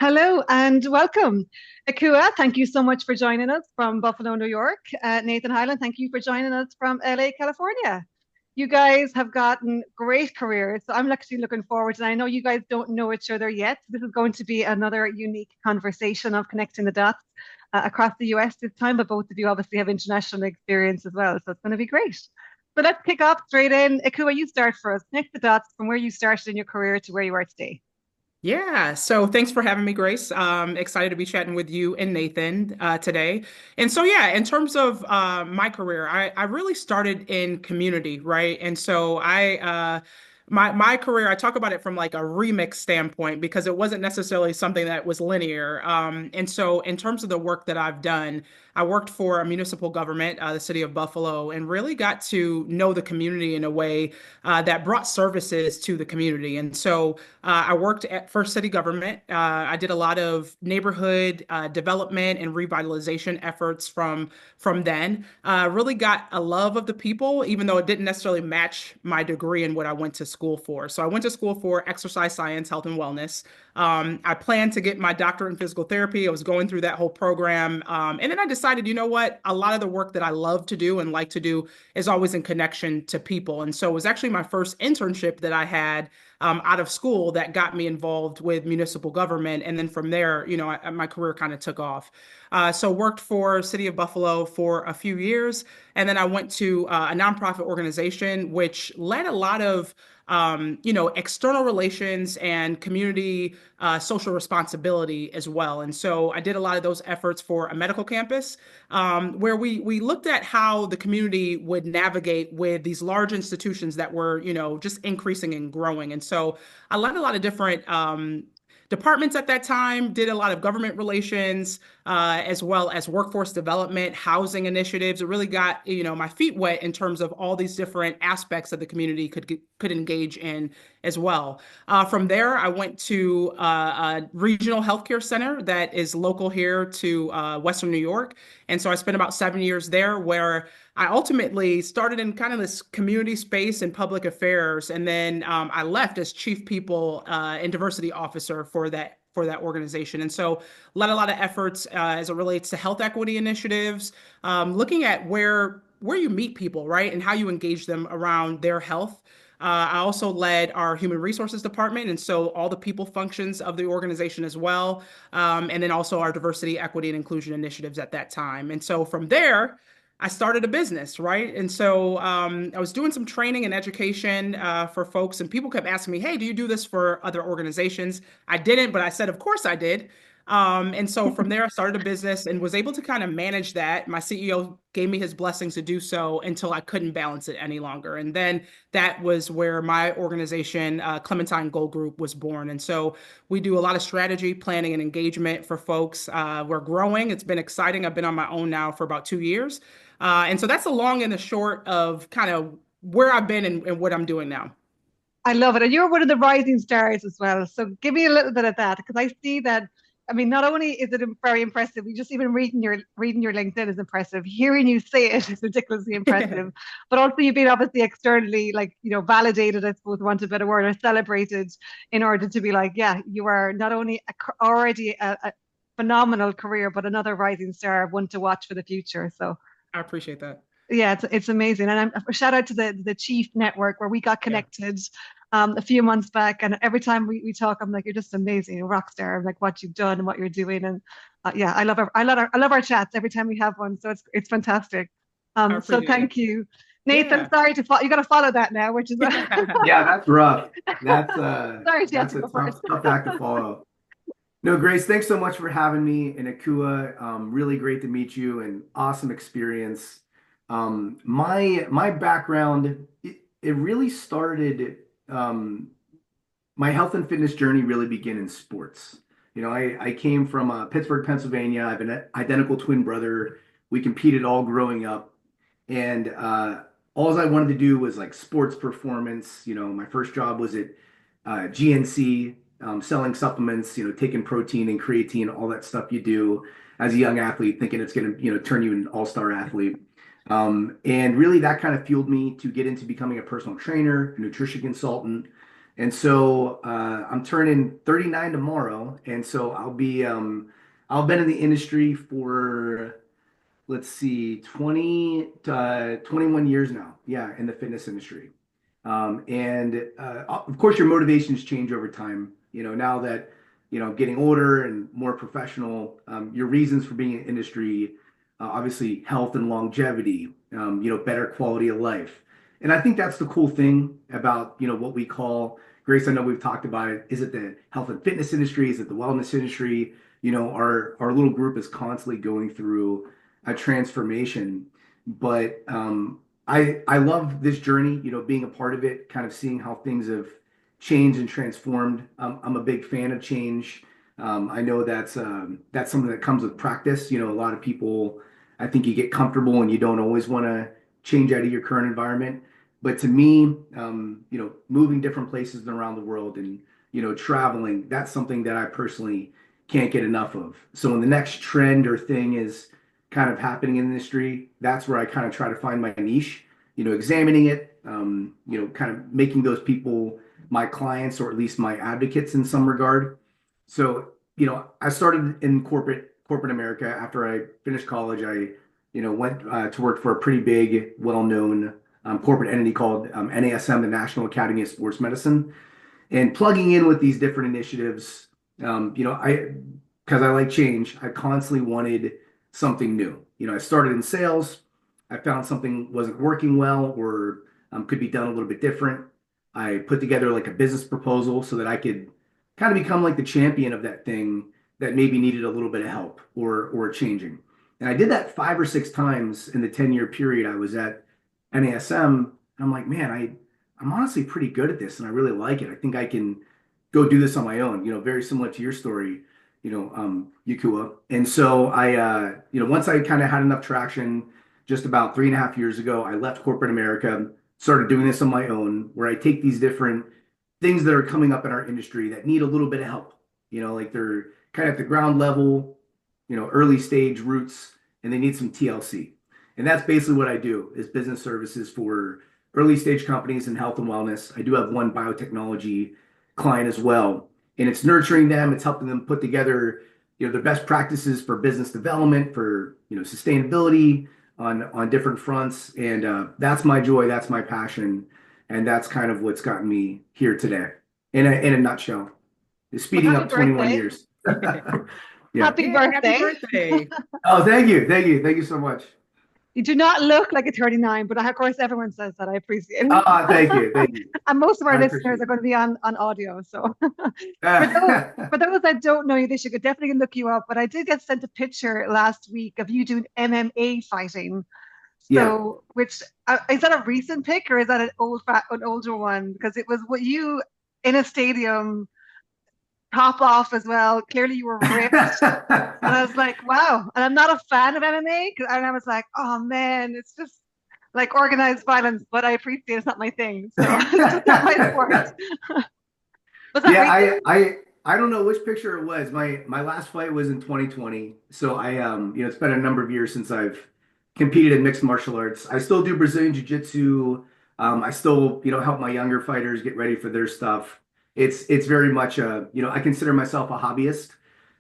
Hello and welcome. Ekua, thank you so much for joining us from Buffalo, New York. Nathan Hyland, thank you for joining us from LA, California. You guys have gotten great careers, so I'm actually looking forward to it. I know you guys don't know each other yet. This is going to be another unique conversation of connecting the dots across the US this time, but both of you obviously have international experience as well, so it's going to be great. So let's kick off straight in. Ekua, you start for us. Connect the dots from where you started in your career to where you are today. Yeah, so thanks for having me, Grace. Excited to be chatting with you and Nathan today. And so, yeah, in terms of my career, I really started in community, right? And so my career, I talk about it from like a remix standpoint because it wasn't necessarily something that was linear. And so, in terms of the work that I've done, I worked for a municipal government, the city of Buffalo, and really got to know the community in a way that brought services to the community. And so I worked at First City Government. I did a lot of neighborhood development and revitalization efforts from then. Really got a love of the people, even though it didn't necessarily match my degree and what I went to school for. So I went to school for exercise science, health and wellness. I planned to get my doctorate in physical therapy. I was going through that whole program. And then I decided, you know what? A lot of the work that I love to do and like to do is always in connection to people. And so it was actually my first internship that I had out of school that got me involved with municipal government. And then from there, my career kind of took off. So worked for City of Buffalo for a few years. And then I went to a nonprofit organization, which led a lot of external relations and community social responsibility as well. And so I did a lot of those efforts for a medical campus where we looked at how the community would navigate with these large institutions that were, just increasing and growing. And so I led a lot of different departments at that time, did a lot of government relations, as well as workforce development, housing initiatives. It really got, my feet wet in terms of all these different aspects that the community could engage in as well. From there, I went to a regional healthcare center that is local here to Western New York. And so I spent about 7 years there where I ultimately started in kind of this community space and public affairs, and then I left as chief people and diversity officer for that organization. And so led a lot of efforts as it relates to health equity initiatives, looking at where you meet people, right, and how you engage them around their health. I also led our human resources department, and so all the people functions of the organization as well, and then also our diversity, equity, and inclusion initiatives at that time. And so from there, I started a business, right? And so I was doing some training and education for folks, and people kept asking me, "Hey, do you do this for other organizations?" I didn't, but I said, "Of course I did." And so from there, I started a business and was able to kind of manage that. My CEO gave me his blessings to do so until I couldn't balance it any longer. And then that was where my organization, Clementine Gold Group, was born. And so we do a lot of strategy, planning, and engagement for folks. We're growing. It's been exciting. I've been on my own now for about 2 years. And so that's the long and the short of kind of where I've been and what I'm doing now. I love it. And you're one of the rising stars as well. So give me a little bit of that because I see that. I mean, not only is it very impressive, you just even reading your LinkedIn is impressive. Hearing you say it is ridiculously impressive. But also you've been obviously externally like, validated, I suppose, want a better word, or celebrated in order to be like, yeah, you are not only already a phenomenal career, but another rising star, one to watch for the future. So I appreciate that. yeah, it's amazing. And a shout out to the Chief Network where we got Yeah. connected a few months back. And every time we talk, I'm like, you're just amazing, a rock star, like what you've done and what you're doing. And yeah, I love our chats every time we have one. So it's fantastic. I So appreciate it. thank you. Nathan, Yeah. sorry to follow, you got to follow that now, which is Yeah, that's rough. That's sorry to have that's to a go first. tough act to follow. No, Grace, thanks so much for having me in Akua. Really great to meet you and awesome experience. My background, it really started, my health and fitness journey really began in sports. I came from Pittsburgh, Pennsylvania. I have an identical twin brother. We competed all growing up. And all I wanted to do was like sports performance. My first job was at GNC, selling supplements, taking protein and creatine, all that stuff you do as a young athlete, thinking it's going to, turn you an all-star athlete. And really that kind of fueled me to get into becoming a personal trainer, a nutrition consultant. And so I'm turning 39 tomorrow, and so I've been in the industry for, let's see, 21 years now. Yeah, in the fitness industry. And of course, your motivations change over time. Now that, getting older and more professional, your reasons for being in industry, obviously health and longevity, better quality of life. And I think that's the cool thing about, what we call, Grace, I know we've talked about it. Is it the health and fitness industry? Is it the wellness industry? Our little group is constantly going through a transformation. But I love this journey, being a part of it, kind of seeing how things have changed and transformed. I'm a big fan of change. I know that's something that comes with practice. A lot of people, I think you get comfortable and you don't always want to change out of your current environment. But to me, moving different places around the world and, traveling, that's something that I personally can't get enough of. So when the next trend or thing is kind of happening in the industry, that's where I kind of try to find my niche, examining it, kind of making those people my clients or at least my advocates in some regard. So, I started in corporate America after I finished college. I, went to work for a pretty big, well-known corporate entity called NASM, the National Academy of Sports Medicine, and plugging in with these different initiatives. Because I like change, I constantly wanted something new. I started in sales. I found something wasn't working well or could be done a little bit different. I put together like a business proposal so that I could kind of become like the champion of that thing that maybe needed a little bit of help or changing. And I did that 5 or 6 times in the 10-year period I was at NASM. And I'm like, man, I'm honestly pretty good at this and I really like it. I think I can go do this on my own, very similar to your story, Ekua. And so once I kind of had enough traction, just about 3.5 years ago, I left corporate America, started doing this on my own, where I take these different things that are coming up in our industry that need a little bit of help, like they're kind of at the ground level, early stage roots, and they need some TLC. And that's basically what I do is business services for early stage companies in health and wellness. I do have one biotechnology client as well, and it's nurturing them. It's helping them put together, their best practices for business development, for, sustainability on different fronts. And that's my joy. That's my passion. And that's kind of what's gotten me here today in a nutshell. Is Well, speeding happy up 21 birthday. years. Yeah. Happy Yeah, happy birthday. birthday. Oh, thank you. Thank you. Thank you so much. You do not look like a 39, but of course everyone says that. I appreciate it. Thank you. Thank you. And most of our I listeners appreciate are going to be on audio. So it. for those that don't know you, they should definitely look you up. But I did get sent a picture last week of you doing MMA fighting. Yeah. So, which is that a recent pic or is that an older one? Because it was what you in a stadium, top off as well. Clearly, you were ripped. And I was like, wow. And I'm not a fan of MMA. And I was like, oh man, it's just like organized violence, but I appreciate it's not my thing. So it's just not my sport. Was that Yeah, recent? I don't know which picture it was. My last fight was in 2020. So it's been a number of years since I've competed in mixed martial arts. I still do Brazilian Jiu-Jitsu. I still, help my younger fighters get ready for their stuff. It's very much I consider myself a hobbyist,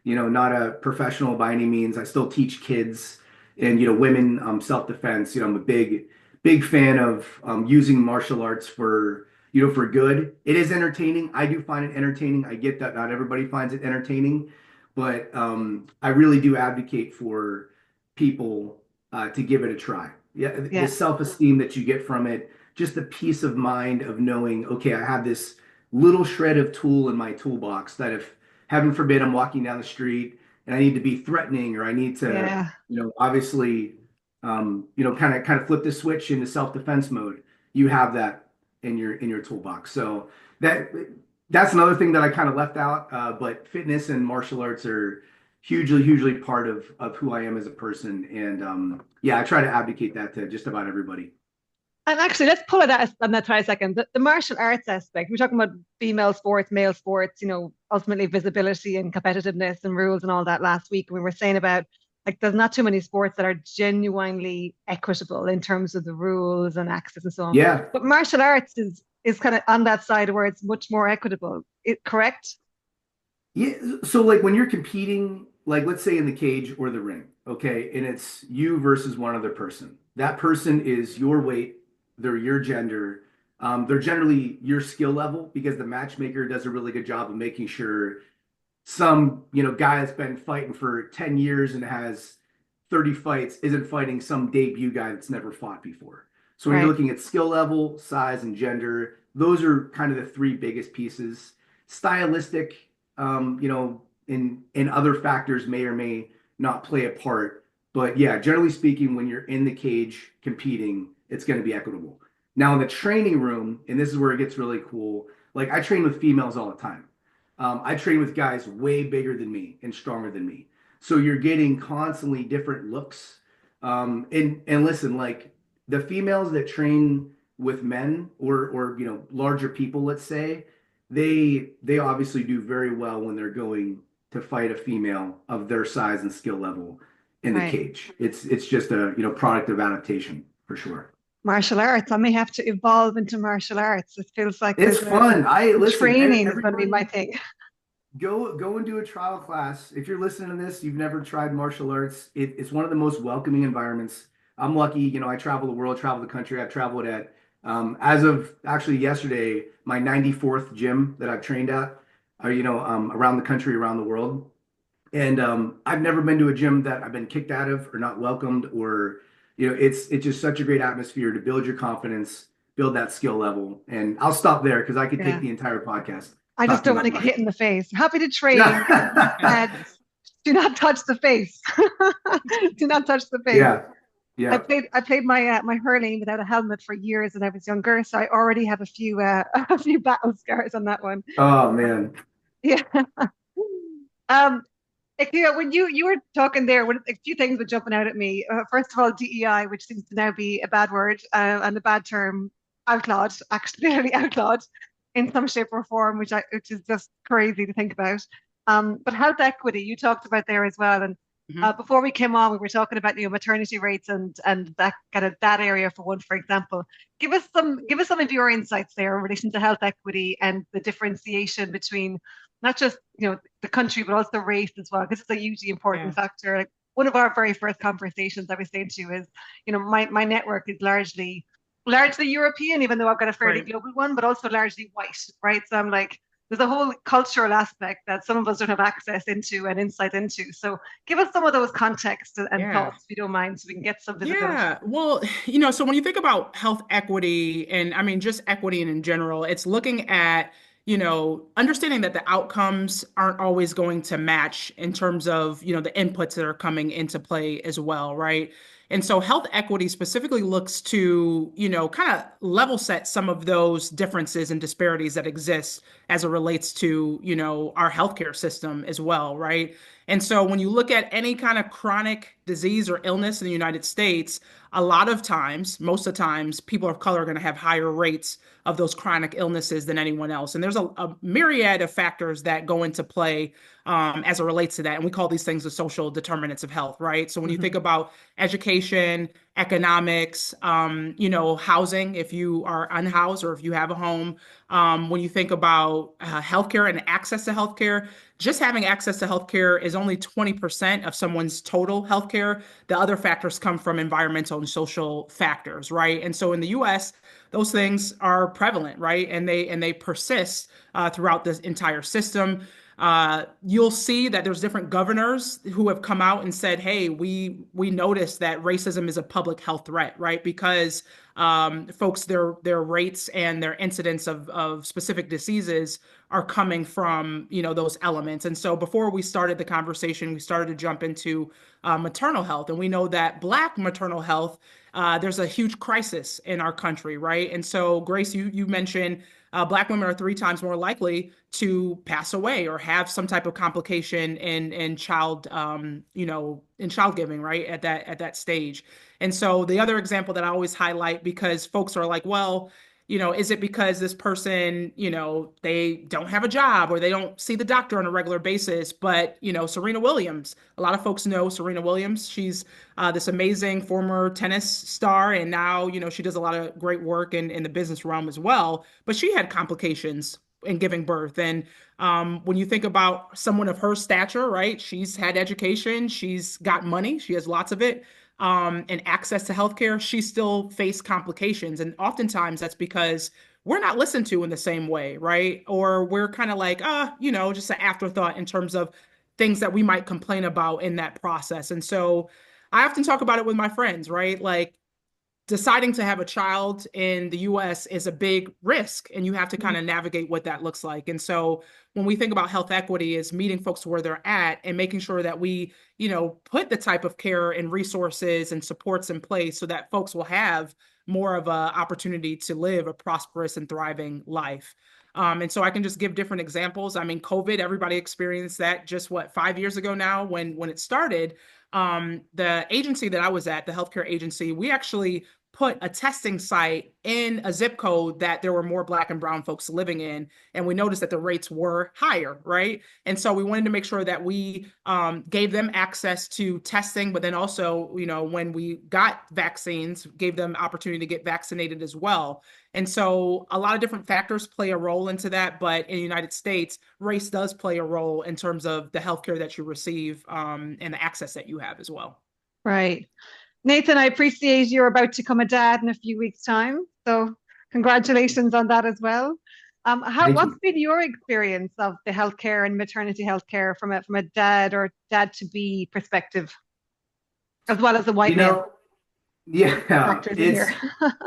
not a professional by any means. I still teach kids and, women self-defense. I'm a big fan of using martial arts for for good. It is entertaining. I do find it entertaining. I get that not everybody finds it entertaining, but I really do advocate for people to give it a try. Yeah, the Yeah. self-esteem that you get from it, just the peace of mind of knowing, okay, I have this little shred of tool in my toolbox that if, heaven forbid, I'm walking down the street and I need to be threatening or I need to, Yeah. obviously, kind of flip the switch into self-defense mode. You have that in your toolbox. So that's another thing that I kind of left out. But fitness and martial arts are hugely part of who I am as a person. And yeah, I try to advocate that to just about everybody. And actually, let's pull it out on that for a second. The martial arts aspect, we're talking about female sports, male sports, ultimately visibility and competitiveness and rules and all that last week. We were saying about like there's not too many sports that are genuinely equitable in terms of the rules and access and so on. Yeah. But martial arts is kind of on that side where it's much more equitable. Correct? Yeah, so like when you're competing, like let's say in the cage or the ring, okay, and it's you versus one other person. That person is your weight, they're your gender, they're generally your skill level because the matchmaker does a really good job of making sure some, guy that's been fighting for 10 years and has 30 fights isn't fighting some debut guy that's never fought before. So when you're Right. looking at skill level, size, and gender, those are kind of the three biggest pieces. Stylistic, in other factors may or may not play a part. But yeah, generally speaking, when you're in the cage competing, it's going to be equitable. Now in the training room, and this is where it gets really cool, like I train with females all the time. I train with guys way bigger than me and stronger than me. So you're getting constantly different looks. And listen, like the females that train with men or larger people, let's say, they obviously do very well when they're going to fight a female of their size and skill level in the Right. cage. It's just a product of adaptation for sure. Martial arts. I may have to evolve into martial arts. It feels like It's fun. I the listen, training is going to be my everyone thing. go and do a trial class. If you're listening to this, you've never tried martial arts. It's one of the most welcoming environments. I'm lucky, I travel the world, travel the country. I've traveled at as of actually yesterday, my 94th gym that I've trained at, around the country, around the world. And I've never been to a gym that I've been kicked out of or not welcomed or it's just such a great atmosphere to build your confidence, build that skill level. And I'll stop there because I could take Yeah. the entire podcast I just talking don't want about to get martial hit in the face. Happy to train. arts. Uh, do not touch the face. Do not touch the face. Yeah, yeah. I played my hurling without a helmet for years when I was younger, so I already have a few a few battle scars on that one. Oh man. Yeah. Um, Ikea, when you were talking there, a few things were jumping out at me. First of all, DEI, which seems to now be a bad word and a bad term, outlawed, actually, literally outlawed in some shape or form, which is just crazy to think about. But health equity, you talked about there as well, and Mhm. before we came on, we were talking about maternity rates and that kind of that area for one, for example. Give us some of your insights there in relation to health equity and the differentiation between not just the country, but also race as well, because it's a hugely important Yeah. factor. Like one of our very first conversations I was saying to you is, my network is largely European, even though I've got a fairly Right. global one, but also largely white, right? So I'm like, there's a whole cultural aspect that some of us don't have access into and insight into. So give us some of those contexts and Yeah. thoughts, if you don't mind, so we can get some visibility. Yeah. Well, so when you think about health equity and I mean just equity and in general, it's looking at, understanding that the outcomes aren't always going to match in terms of, the inputs that are coming into play as well, right? And so health equity specifically looks to, kind of level set some of those differences and disparities that exist as it relates to, our healthcare system as well, right? And so when you look at any kind of chronic disease or illness in the United States, a lot of times, most of the times, people of color are going to have higher rates of those chronic illnesses than anyone else. And there's a myriad of factors that go into play as it relates to that. And we call these things the social determinants of health, right? So when you Hmm. think about education, economics, housing, if you are unhoused or if you have a home, when you think about healthcare and access to healthcare, just having access to healthcare is only 20% of someone's total healthcare. The other factors come from environmental and social factors, right? And so in the US, those things are prevalent, right? And they persist throughout this entire system. You'll see that there's different governors who have come out and said, "Hey, we noticed that racism is a public health threat, right? Because folks, their rates and their incidence of specific diseases are coming from those elements." And so before we started the conversation, we started to jump into maternal health, and we know that Black maternal health, there's a huge crisis in our country, right? And so Grace, you mentioned Black women are 3 times more likely to pass away or have some type of complication in child in child giving, right, at that stage. And so the other example that I always highlight, because folks are like, well, Is it because this person, they don't have a job or they don't see the doctor on a regular basis? But, Serena Williams, a lot of folks know Serena Williams. She's this amazing former tennis star. And now, she does a lot of great work in the business realm as well. But she had complications in giving birth. And when you think about someone of her stature, right? She's had education, she's got money, she has lots of it, and access to healthcare. She still faced complications. And oftentimes that's because we're not listened to in the same way, right? Or we're kind of like, just an afterthought in terms of things that we might complain about in that process. And so I often talk about it with my friends, right? Like, deciding to have a child in the US is a big risk, and you have to kind of navigate what that looks like. And so when we think about health equity, is meeting folks where they're at and making sure that we, put the type of care and resources and supports in place so that folks will have more of an opportunity to live a prosperous and thriving life. And so I can just give different examples. I mean, COVID, everybody experienced that just 5 years ago now when it started. The agency that I was at, the healthcare agency, we actually put a testing site in a zip code that there were more Black and brown folks living in. And we noticed that the rates were higher, right? And so we wanted to make sure that we gave them access to testing, but then also, when we got vaccines, gave them opportunity to get vaccinated as well. And so a lot of different factors play a role into that. But in the United States, race does play a role in terms of the healthcare that you receive, and the access that you have as well. Right. Nathan, I appreciate you're about to become a dad in a few weeks' time. So congratulations on that as well. Thank What's you. been your experience of the healthcare and maternity healthcare from a dad or dad to be perspective, as well as the white You male know, yeah, factors in here?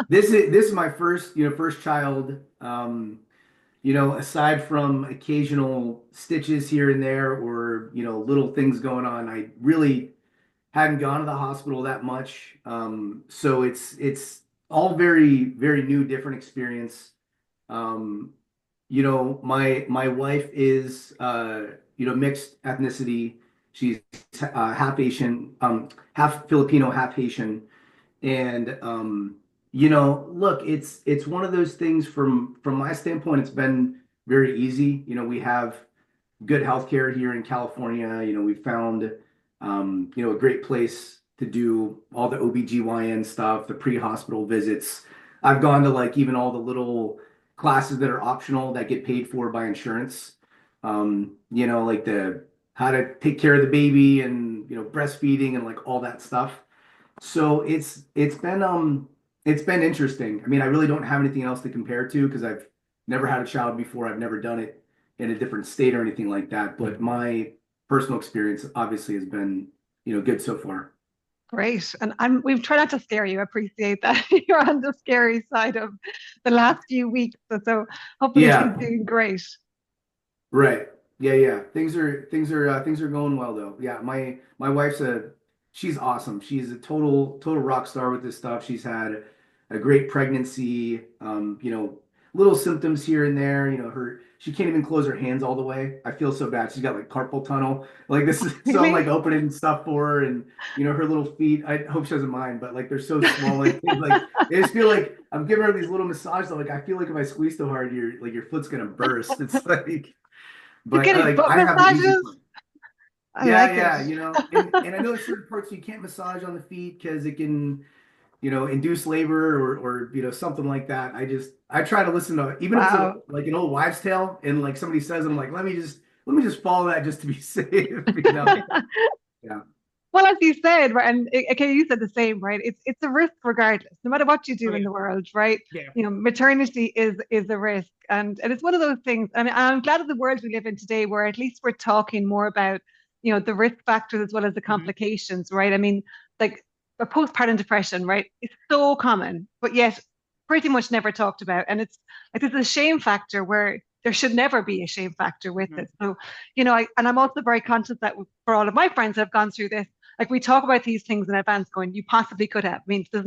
this is my first child. Aside from occasional stitches here and there or, little things going on, I really hadn't gone to the hospital that much. So it's all very, very new, different experience. Um, my wife is mixed ethnicity. She's half Asian, half Filipino, half Haitian. And look, it's one of those things from my standpoint, it's been very easy. We have good healthcare here in California. We found a great place to do all the OBGYN stuff, the pre-hospital visits. I've gone to like even all the little classes that are optional that get paid for by insurance. Like the how to take care of the baby and breastfeeding and like all that stuff. So it's been interesting. I mean, I really don't have anything else to compare to because I've never had a child before. I've never done it in a different state or anything like that. But my personal experience obviously has been, good so far. Great. And we've tried not to scare you. I appreciate that. You're on the scary side of the last few weeks. So hopefully she's Yeah, doing great. right. Yeah, yeah. Things are going well though. Yeah, my wife's she's awesome. She's a total rock star with this stuff. She's had a great pregnancy. Little symptoms here and there. She can't even close her hands all the way. I feel so bad. She's got like carpal tunnel. Like this is so I'm like Really? opening stuff for her, and her little feet. I hope she doesn't mind, but like they're so swollen. Like I just feel like I'm giving her these little massages. Like I feel like if I squeeze too hard, your foot's gonna burst. It's like. You're But getting like foot I have the easy massages? part. I Yeah, like it. yeah, and I know there's certain parts you can't massage on the feet because it can, induce labor or something like that. I try to listen to even if it's Wow. like an old wives' tale and like somebody says, I'm like, let me just follow that just to be safe. Yeah, Well, as you said, right, and okay, you said the same, right? It's a risk regardless, no matter what you Oh do in yeah, the world, right? yeah. Maternity is a risk, and it's one of those things. And I'm glad of the world we live in today, where at least we're talking more about, the risk factors as well as the Mhm. complications, right? I mean, like a postpartum depression, right? It's so common, but yet pretty much never talked about, and it's like there's a shame factor where there should never be a shame factor with Mhm. it. So, I'm also very conscious that for all of my friends that have gone through this, like we talk about these things in advance, going, you possibly could have. I mean, there's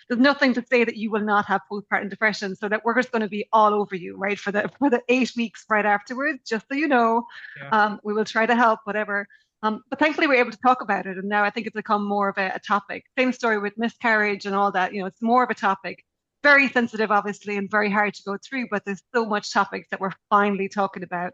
nothing to say that you will not have postpartum depression, so that we're just going to be all over you, right, for the 8 weeks right afterwards. Just so you know, Yeah. we will try to help, whatever. But thankfully, we're able to talk about it, and now I think it's become more of a topic. Same story with miscarriage and all that. It's more of a topic. very sensitive, obviously, and very hard to go through, but there's so much topics that we're finally talking about.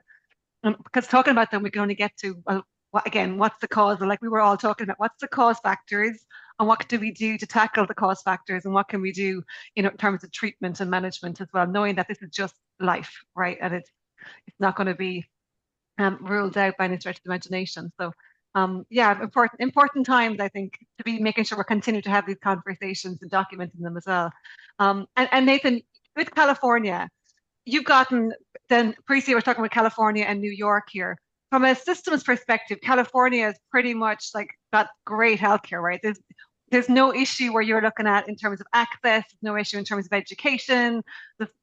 Because talking about them, we can only get to, well, again, what's the cause? Like we were all talking about, what's the cause factors and what do we do to tackle the cause factors and what can we do, in terms of treatment and management as well, knowing that this is just life, right? And it's not going to be ruled out by any stretch of the imagination. So, yeah, important times, I think, to be making sure we're continuing to have these conversations and documenting them as well. And Nathan, with California, you've gotten, then previously we're talking about California and New York here. From a systems perspective, California is pretty much like got great healthcare, right? There's no issue where you're looking at in terms of access, no issue in terms of education.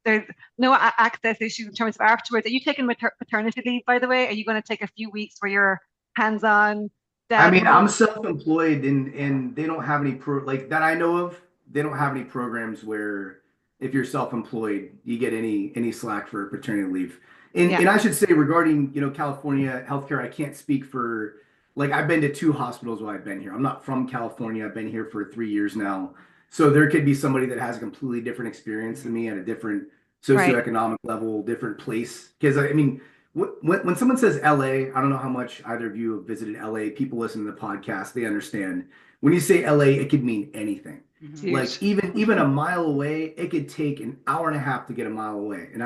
There's no access issue in terms of afterwards. Are you taking paternity leave, by the way? Are you going to take a few weeks where you're hands-on I dad mean, mode? I'm self-employed and they don't have any like that I know of, they don't have any programs where if you're self-employed, you get any slack for paternity leave. And Yeah, and I should say regarding, California healthcare, I can't speak for like I've been to two hospitals while I've been here. I'm not from California. I've been here for 3 years now. So there could be somebody that has a completely different experience than me at a different right. socioeconomic level, different place. Because I mean, when someone says LA, I don't know how much either of you have visited LA. People listen to the podcast, they understand. When you say LA, it could mean anything. It's Hmm. Like huge. even a mile away, it could take an hour and a half to get a mile away. And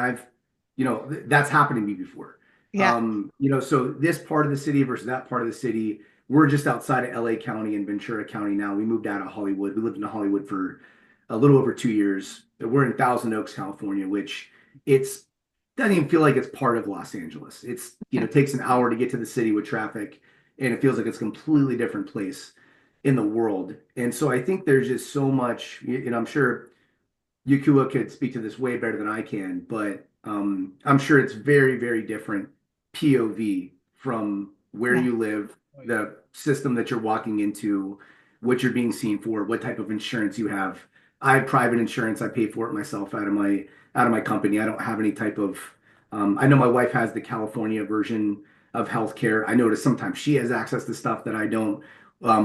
that's happened to me before. Yeah. So this part of the city versus that part of the city, we're just outside of LA County and Ventura County now. We moved out of Hollywood. We lived in Hollywood for a little over 2 years. We're in Thousand Oaks, California, which it's doesn't even feel like it's part of Los Angeles. Takes an hour to get to the city with traffic, and it feels like it's a completely different place in the world. And so I think there's just so much, I'm sure Ekua could speak to this way better than I can, but I'm sure it's very, very different POV from where Yeah. you live, the system that you're walking into, what you're being seen for, what type of insurance you have. I have private insurance. I pay for it myself out of my company. I don't have any type of. I know my wife has the California version of healthcare. I notice sometimes she has access to stuff that I don't.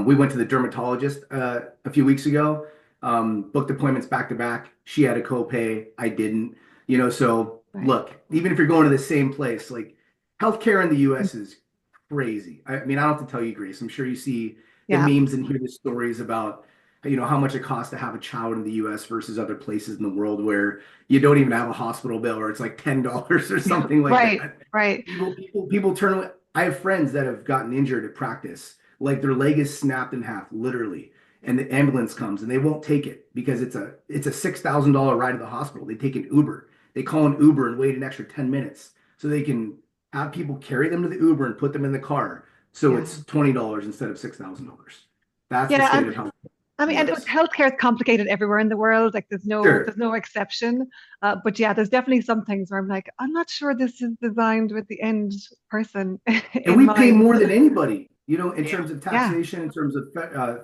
We went to the dermatologist a few weeks ago, booked appointments back to back. She had a copay. I didn't. So Right. look, even if you're going to the same place, like healthcare in the US is crazy. I mean, I don't have to tell you, Grace. I'm sure you see the Yeah. memes and hear the stories about, how much it costs to have a child in the US versus other places in the world where you don't even have a hospital bill or it's like $10 or something like Right. that. Right. People turn away. I have friends that have gotten injured at practice, like their leg is snapped in half, literally, and the ambulance comes and they won't take it because it's a $6,000 ride to the hospital. They take an Uber. They call an Uber and wait an extra 10 minutes so they can have people carry them to the Uber and put them in the car. So Yeah. it's $20 instead of $6,000. That's the Yeah. state of health I in mean, the and US. healthcare is complicated everywhere in the world. Like there's Sure. no exception. But yeah, there's definitely some things where I'm like, I'm not sure this is designed with the end person And in we pay mind. more than anybody, in Yeah. terms of Yeah. taxation, in terms of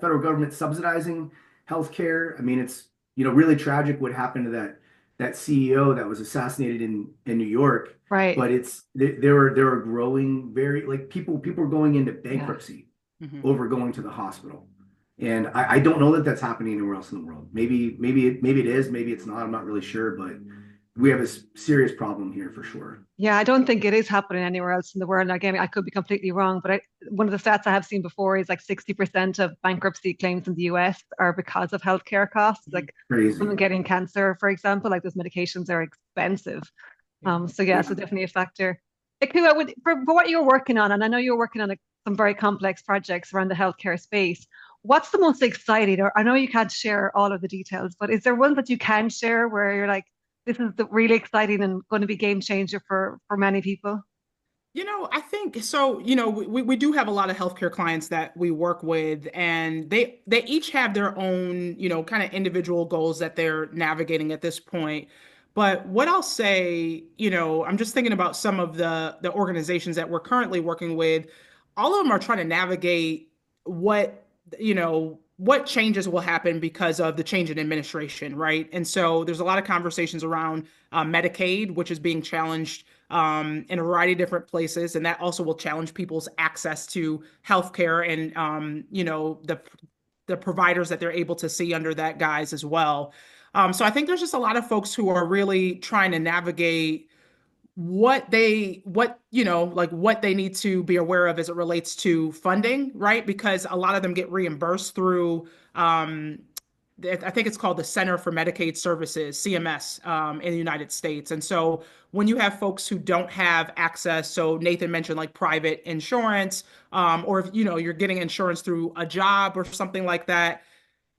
federal government subsidizing healthcare. I mean, it's really tragic what happened to that CEO that was assassinated in New York. Right. But they were growing very like people are going into Yeah. bankruptcy Hmm. over going to the hospital. And I don't know that that's happening anywhere else in the world. Maybe it is, maybe it's not. I'm not really sure, but we have a serious problem here for sure. Yeah, I don't think it is happening anywhere else in the world. Again, I could be completely wrong, but one of the stats I have seen before is like 60% of bankruptcy claims in the US are because of healthcare costs. Like Crazy. someone getting cancer, for example, like those medications are expensive. So yeah, so Yeah. definitely a factor. Ekua, for what you're working on, and I know you're working on some very complex projects around the healthcare space, what's the most exciting? Or I know you can't share all of the details, but is there one that you can share where you're like, this is the really exciting and going to be game changer for many people? I think so. We do have a lot of healthcare clients that we work with, and they each have their own, kind of individual goals that they're navigating at this point. But what I'll say, I'm just thinking about some of the organizations that we're currently working with. All of them are trying to navigate what, what changes will happen because of the change in administration, right? And so there's a lot of conversations around Medicaid, which is being challenged in a variety of different places, and that also will challenge people's access to healthcare and the providers that they're able to see under that guise as well. So I think there's just a lot of folks who are really trying to navigate what they need to be aware of as it relates to funding, right? Because a lot of them get reimbursed through I think it's called the Center for Medicaid Services, CMS, in the United States. And so when you have folks who don't have access, so Nathan mentioned like private insurance, or if you're getting insurance through a job or something like that,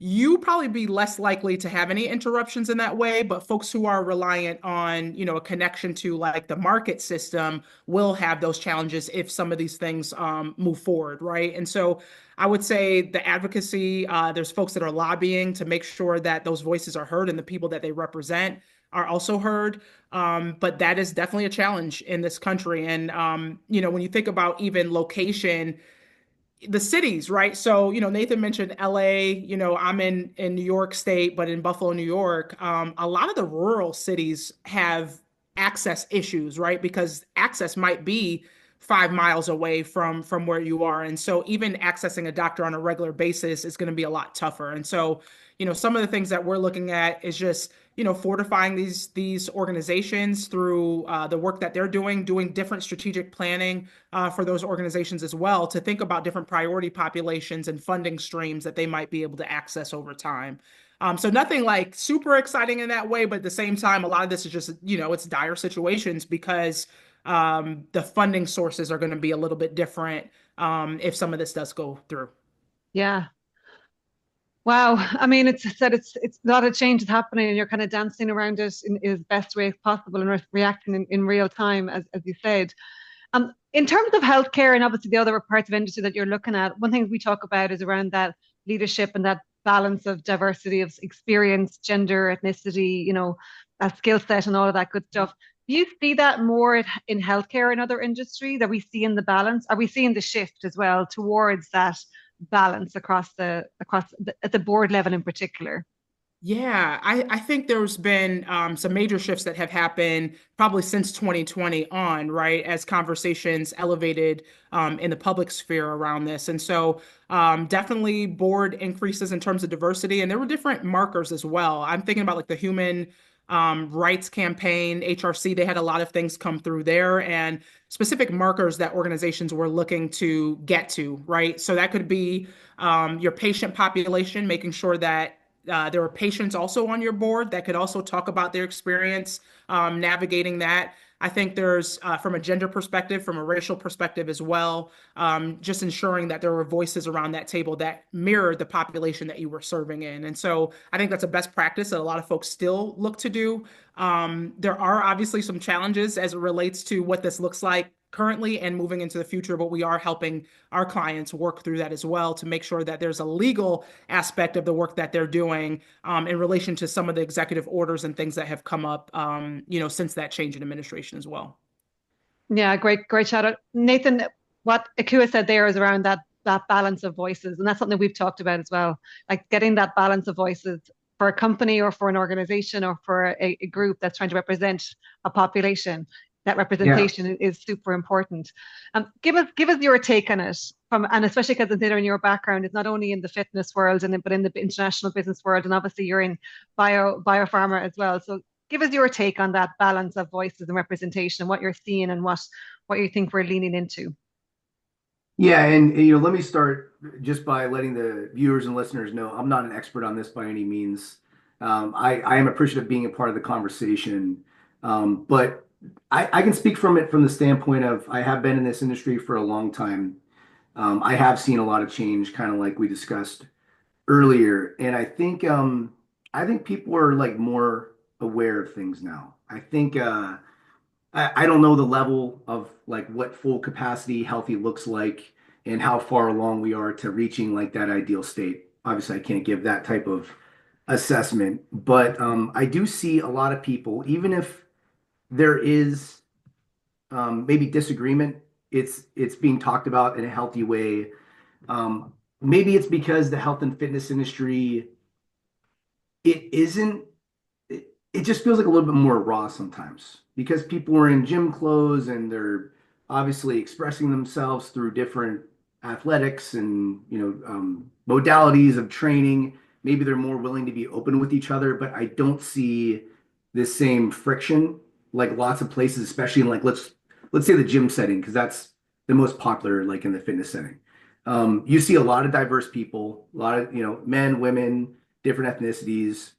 you probably be less likely to have any interruptions in that way, but folks who are reliant on, a connection to like the market system will have those challenges if some of these things move forward, right? And so I would say the advocacy, there's folks that are lobbying to make sure that those voices are heard and the people that they represent are also heard. But that is definitely a challenge in this country. And, when you think about even location, the cities, right? So, Nathan mentioned LA, I'm in New York State, but in Buffalo, New York, a lot of the rural cities have access issues, right? Because access might be 5 miles away from where you are. And so even accessing a doctor on a regular basis is going to be a lot tougher. And so, some of the things that we're looking at is just, fortifying these organizations through the work that they're doing different strategic planning for those organizations as well, to think about different priority populations and funding streams that they might be able to access over time. So nothing like super exciting in that way, but at the same time, a lot of this is just, it's dire situations because the funding sources are going to be a little bit different if some of this does go through. Yeah. Wow. I mean, it's a lot of change is happening, and you're kind of dancing around it in best way possible and reacting in real time, as you said. In terms of healthcare and obviously the other parts of industry that you're looking at, one thing we talk about is around that leadership and that balance of diversity of experience, gender, ethnicity, that skill set and all of that good stuff. Do you see that more in healthcare and other industry that we see in the balance? Are we seeing the shift as well towards that balance at the board level in particular? Yeah, I think there's been some major shifts that have happened probably since 2020 on, right, as conversations elevated in the public sphere around this. And so definitely board increases in terms of diversity. And there were different markers as well. I'm thinking about like the Human Rights Campaign, HRC, they had a lot of things come through there and specific markers that organizations were looking to get to, right? So that could be your patient population, making sure that there are patients also on your board that could also talk about their experience navigating that. I think there's, from a gender perspective, from a racial perspective as well, just ensuring that there were voices around that table that mirrored the population that you were serving in. And so I think that's a best practice that a lot of folks still look to do. There are obviously some challenges as it relates to what this looks like currently and moving into the future, but we are helping our clients work through that as well to make sure that there's a legal aspect of the work that they're doing in relation to some of the executive orders and things that have come up, since that change in administration as well. Yeah, great shout out. Nathan, what Ekua said there is around that balance of voices. And that's something we've talked about as well. Like getting that balance of voices for a company or for an organization or for a group that's trying to represent a population. That representation is super important. Give us your take on it, and especially because considering your background is not only in the fitness world but in the international business world, and obviously you're in biopharma as well. So give us your take on that balance of voices and representation and what you're seeing and what you think we're leaning into. Yeah, and let me start just by letting the viewers and listeners know I'm not an expert on this by any means. I am appreciative of being a part of the conversation, but I can speak from the standpoint of I have been in this industry for a long time. I have seen a lot of change, kind of like we discussed earlier, and I think people are like more aware of things now. I think I don't know the level of like what full capacity healthy looks like and how far along we are to reaching like that ideal state. Obviously, I can't give that type of assessment, but I do see a lot of people, even if there is maybe disagreement. It's being talked about in a healthy way. Maybe it's because the health and fitness industry it isn't. It just feels like a little bit more raw sometimes because people are in gym clothes and they're obviously expressing themselves through different athletics and modalities of training. maybe they're more willing to be open with each other, but I don't see the same friction like lots of places, especially in like let's say the gym setting, because that's the most popular like in the fitness setting. You see a lot of diverse people, a lot of men, women, different ethnicities,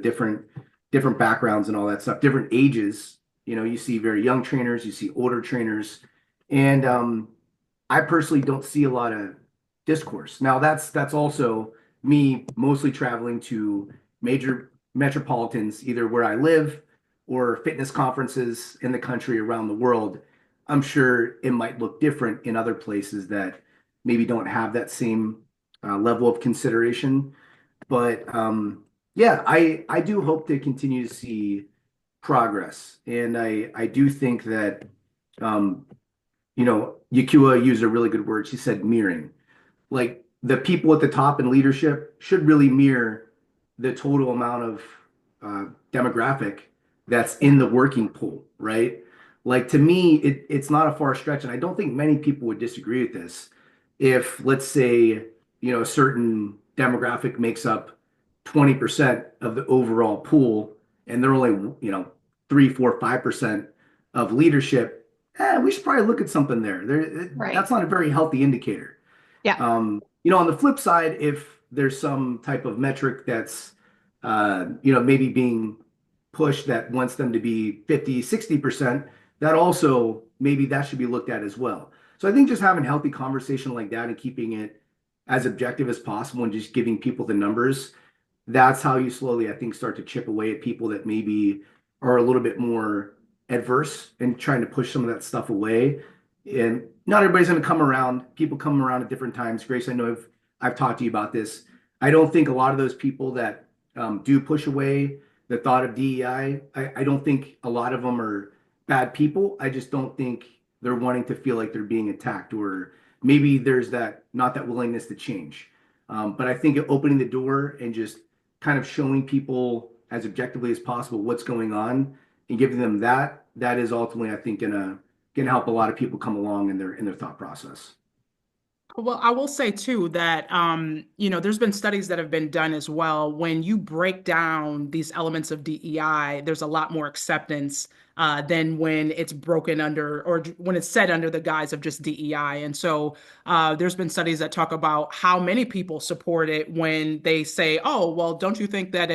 different backgrounds and all that stuff, different ages. You see very young trainers, you see older trainers, and I personally don't see a lot of discourse. Now that's also me mostly traveling to major metropolitans, either where I live or fitness conferences in the country around the world. I'm sure it might look different in other places that maybe don't have that same level of consideration. But yeah, I do hope to continue to see progress, and I do think that um, Yakua used a really good word. She said mirroring. Like the people at the top in leadership should really mirror the total amount of demographic that's in the working pool, right? Like to me, it's not a far stretch, and I don't think many people would disagree with this. If let's say, a certain demographic makes up 20% of the overall pool, and they're only, 3, 4, 5% of leadership, we should probably look at something there. Right. That's not a very healthy indicator. Yeah. On the flip side, if there's some type of metric that's, maybe being pushed that wants them to be 50, 60%, that also maybe that should be looked at as well. So I think just having healthy conversation like that and keeping it as objective as possible and just giving people the numbers, that's how you slowly, I think, start to chip away at people that maybe are a little bit more adverse and trying to push some of that stuff away. And not everybody's going to come around. People come around at different times. Grace, I know I've talked to you about this. I don't think a lot of those people that do push away the thought of DEI, I don't think a lot of them are bad people. I just don't think they're wanting to feel like they're being attacked, or maybe there's not that willingness to change. But I think opening the door and just kind of showing people as objectively as possible what's going on and giving them that is ultimately, I think, gonna help a lot of people come along in their thought process. Well, I will say too that there's been studies that have been done as well. When you break down these elements of DEI, there's a lot more acceptance than when it's broken under or when it's said under the guise of just DEI. And so there's been studies that talk about how many people support it when they say, "Oh, well, don't you think that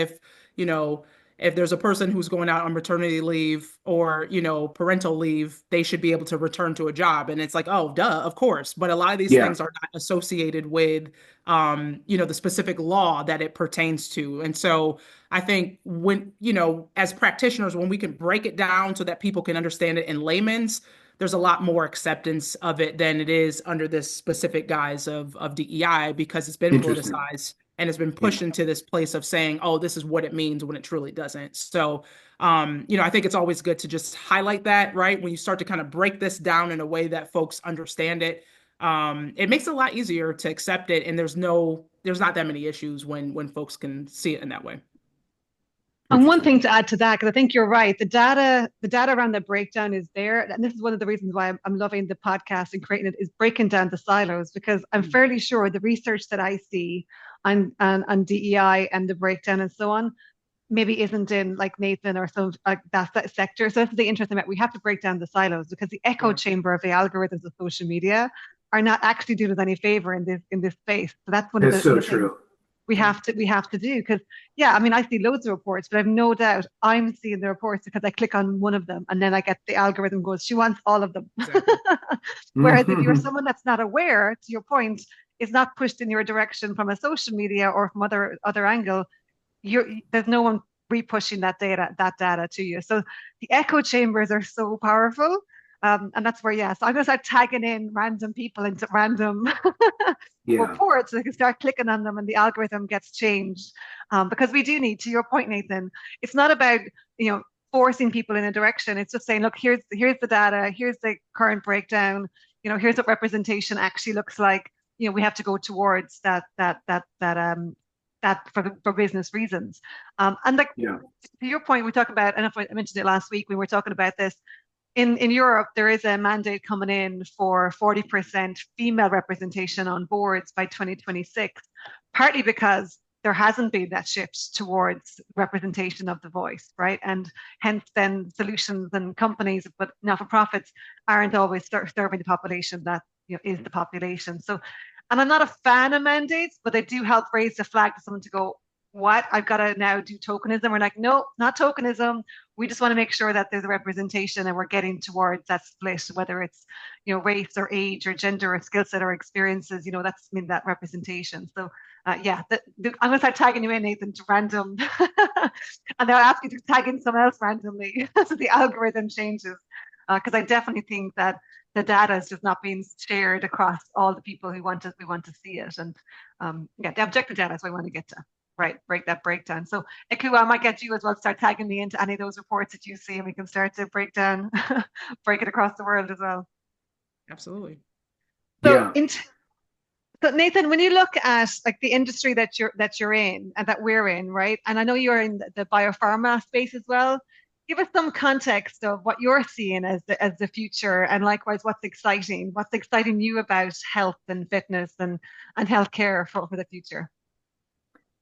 you know, if there's a person who's going out on maternity leave or, parental leave, they should be able to return to a job." And it's like, oh, duh, of course. But a lot of these Yeah, things are not associated with, the specific law that it pertains to. And so I think when, as practitioners, when we can break it down so that people can understand it in layman's, there's a lot more acceptance of it than it is under this specific guise of DEI because it's been interesting. politicized and has been Yeah. pushed into this place of saying, oh, this is what it means when it truly doesn't. So, I think it's always good to just highlight that, right? When you start to kind of break this down in a way that folks understand it, it makes it a lot easier to accept it. And there's not that many issues when folks can see it in that way. And one Interesting. thing to add to that, because I think you're right, the data around the breakdown is there. And this is one of the reasons why I'm loving the podcast and creating it is breaking down the silos, because I'm fairly sure the research that I see on DEI and the breakdown and so on, maybe isn't in like Nathan or some like that sector. So this is the interesting bit. We have to break down the silos because the echo Yeah. chamber of the algorithms of social media are not actually doing us any favor in this space. So that's one of That's the, so the things true. Yeah. we have to do because yeah, I mean I see loads of reports, but I've no doubt I'm seeing the reports because I click on one of them and then I get the algorithm goes, she wants all of them. Exactly. Whereas if you're someone that's not aware, to your point, is not pushed in your direction from a social media or from other angle, there's no one re-pushing that data to you. So the echo chambers are so powerful. And that's where, yeah. So I'm going to start tagging in random people into random Yeah. reports. So they can start clicking on them and the algorithm gets changed. Because we do need, to your point, Nathan, it's not about, forcing people in a direction. It's just saying, look, here's the data, here's the current breakdown, here's what representation actually looks like. We have to go towards that for business reasons. And like Yeah. to your point, we talked about, I don't know if I mentioned it last week, we were talking about this. In Europe, there is a mandate coming in for 40% female representation on boards by 2026, partly because there hasn't been that shift towards representation of the voice, right? And hence then solutions and companies, but not-for-profits aren't always serving the population that is the population. So, and I'm not a fan of mandates, but they do help raise the flag for someone to go, what? I've got to now do tokenism. We're like, no, not tokenism. We just want to make sure that there's a representation and we're getting towards that split, whether it's, race or age or gender or skill set or experiences, that's that representation. So yeah, I'm going to start tagging you in, Nathan, to random. And they'll ask you to tag in someone else randomly so the algorithm changes. Because I definitely think that the data is just not being shared across all the people we want to see it. And yeah, the objective data is what I want to get to. Right, break that breakdown. So Ekua, I might get you as well to start tagging me into any of those reports that you see, and we can start to break it across the world as well. Absolutely. So, yeah. So Nathan, when you look at like the industry that you're in and that we're in, right? And I know you're in the biopharma space as well. Give us some context of what you're seeing as the future, and likewise, what's exciting you about health and fitness and healthcare for the future.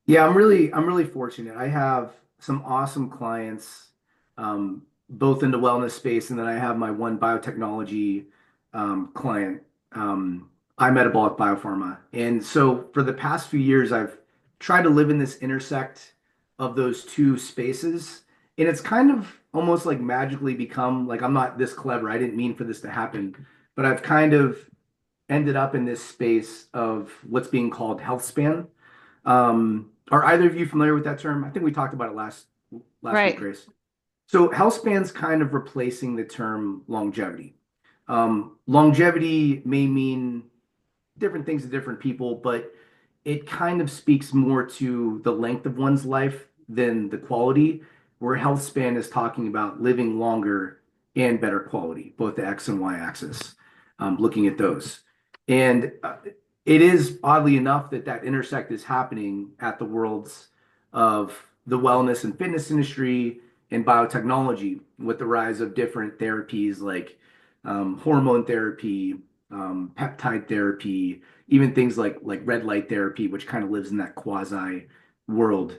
Yeah, I'm really fortunate. I have some awesome clients, both in the wellness space, and then I have my one biotechnology client, iMetabolic Biopharma. And so for the past few years, I've tried to live in this intersect of those two spaces. And it's kind of almost like magically become like, I'm not this clever. I didn't mean for this to happen, but I've kind of ended up in this space of what's being called healthspan. Are either of you familiar with that term? I think we talked about it last right. week, Grace. So healthspan's kind of replacing the term longevity. Longevity may mean different things to different people, but it kind of speaks more to the length of one's life than the quality, where healthspan is talking about living longer and better quality, both the X and Y axis, looking at those. And it is oddly enough that intersect is happening at the worlds of the wellness and fitness industry and biotechnology with the rise of different therapies like hormone therapy, peptide therapy, even things like red light therapy, which kind of lives in that quasi world.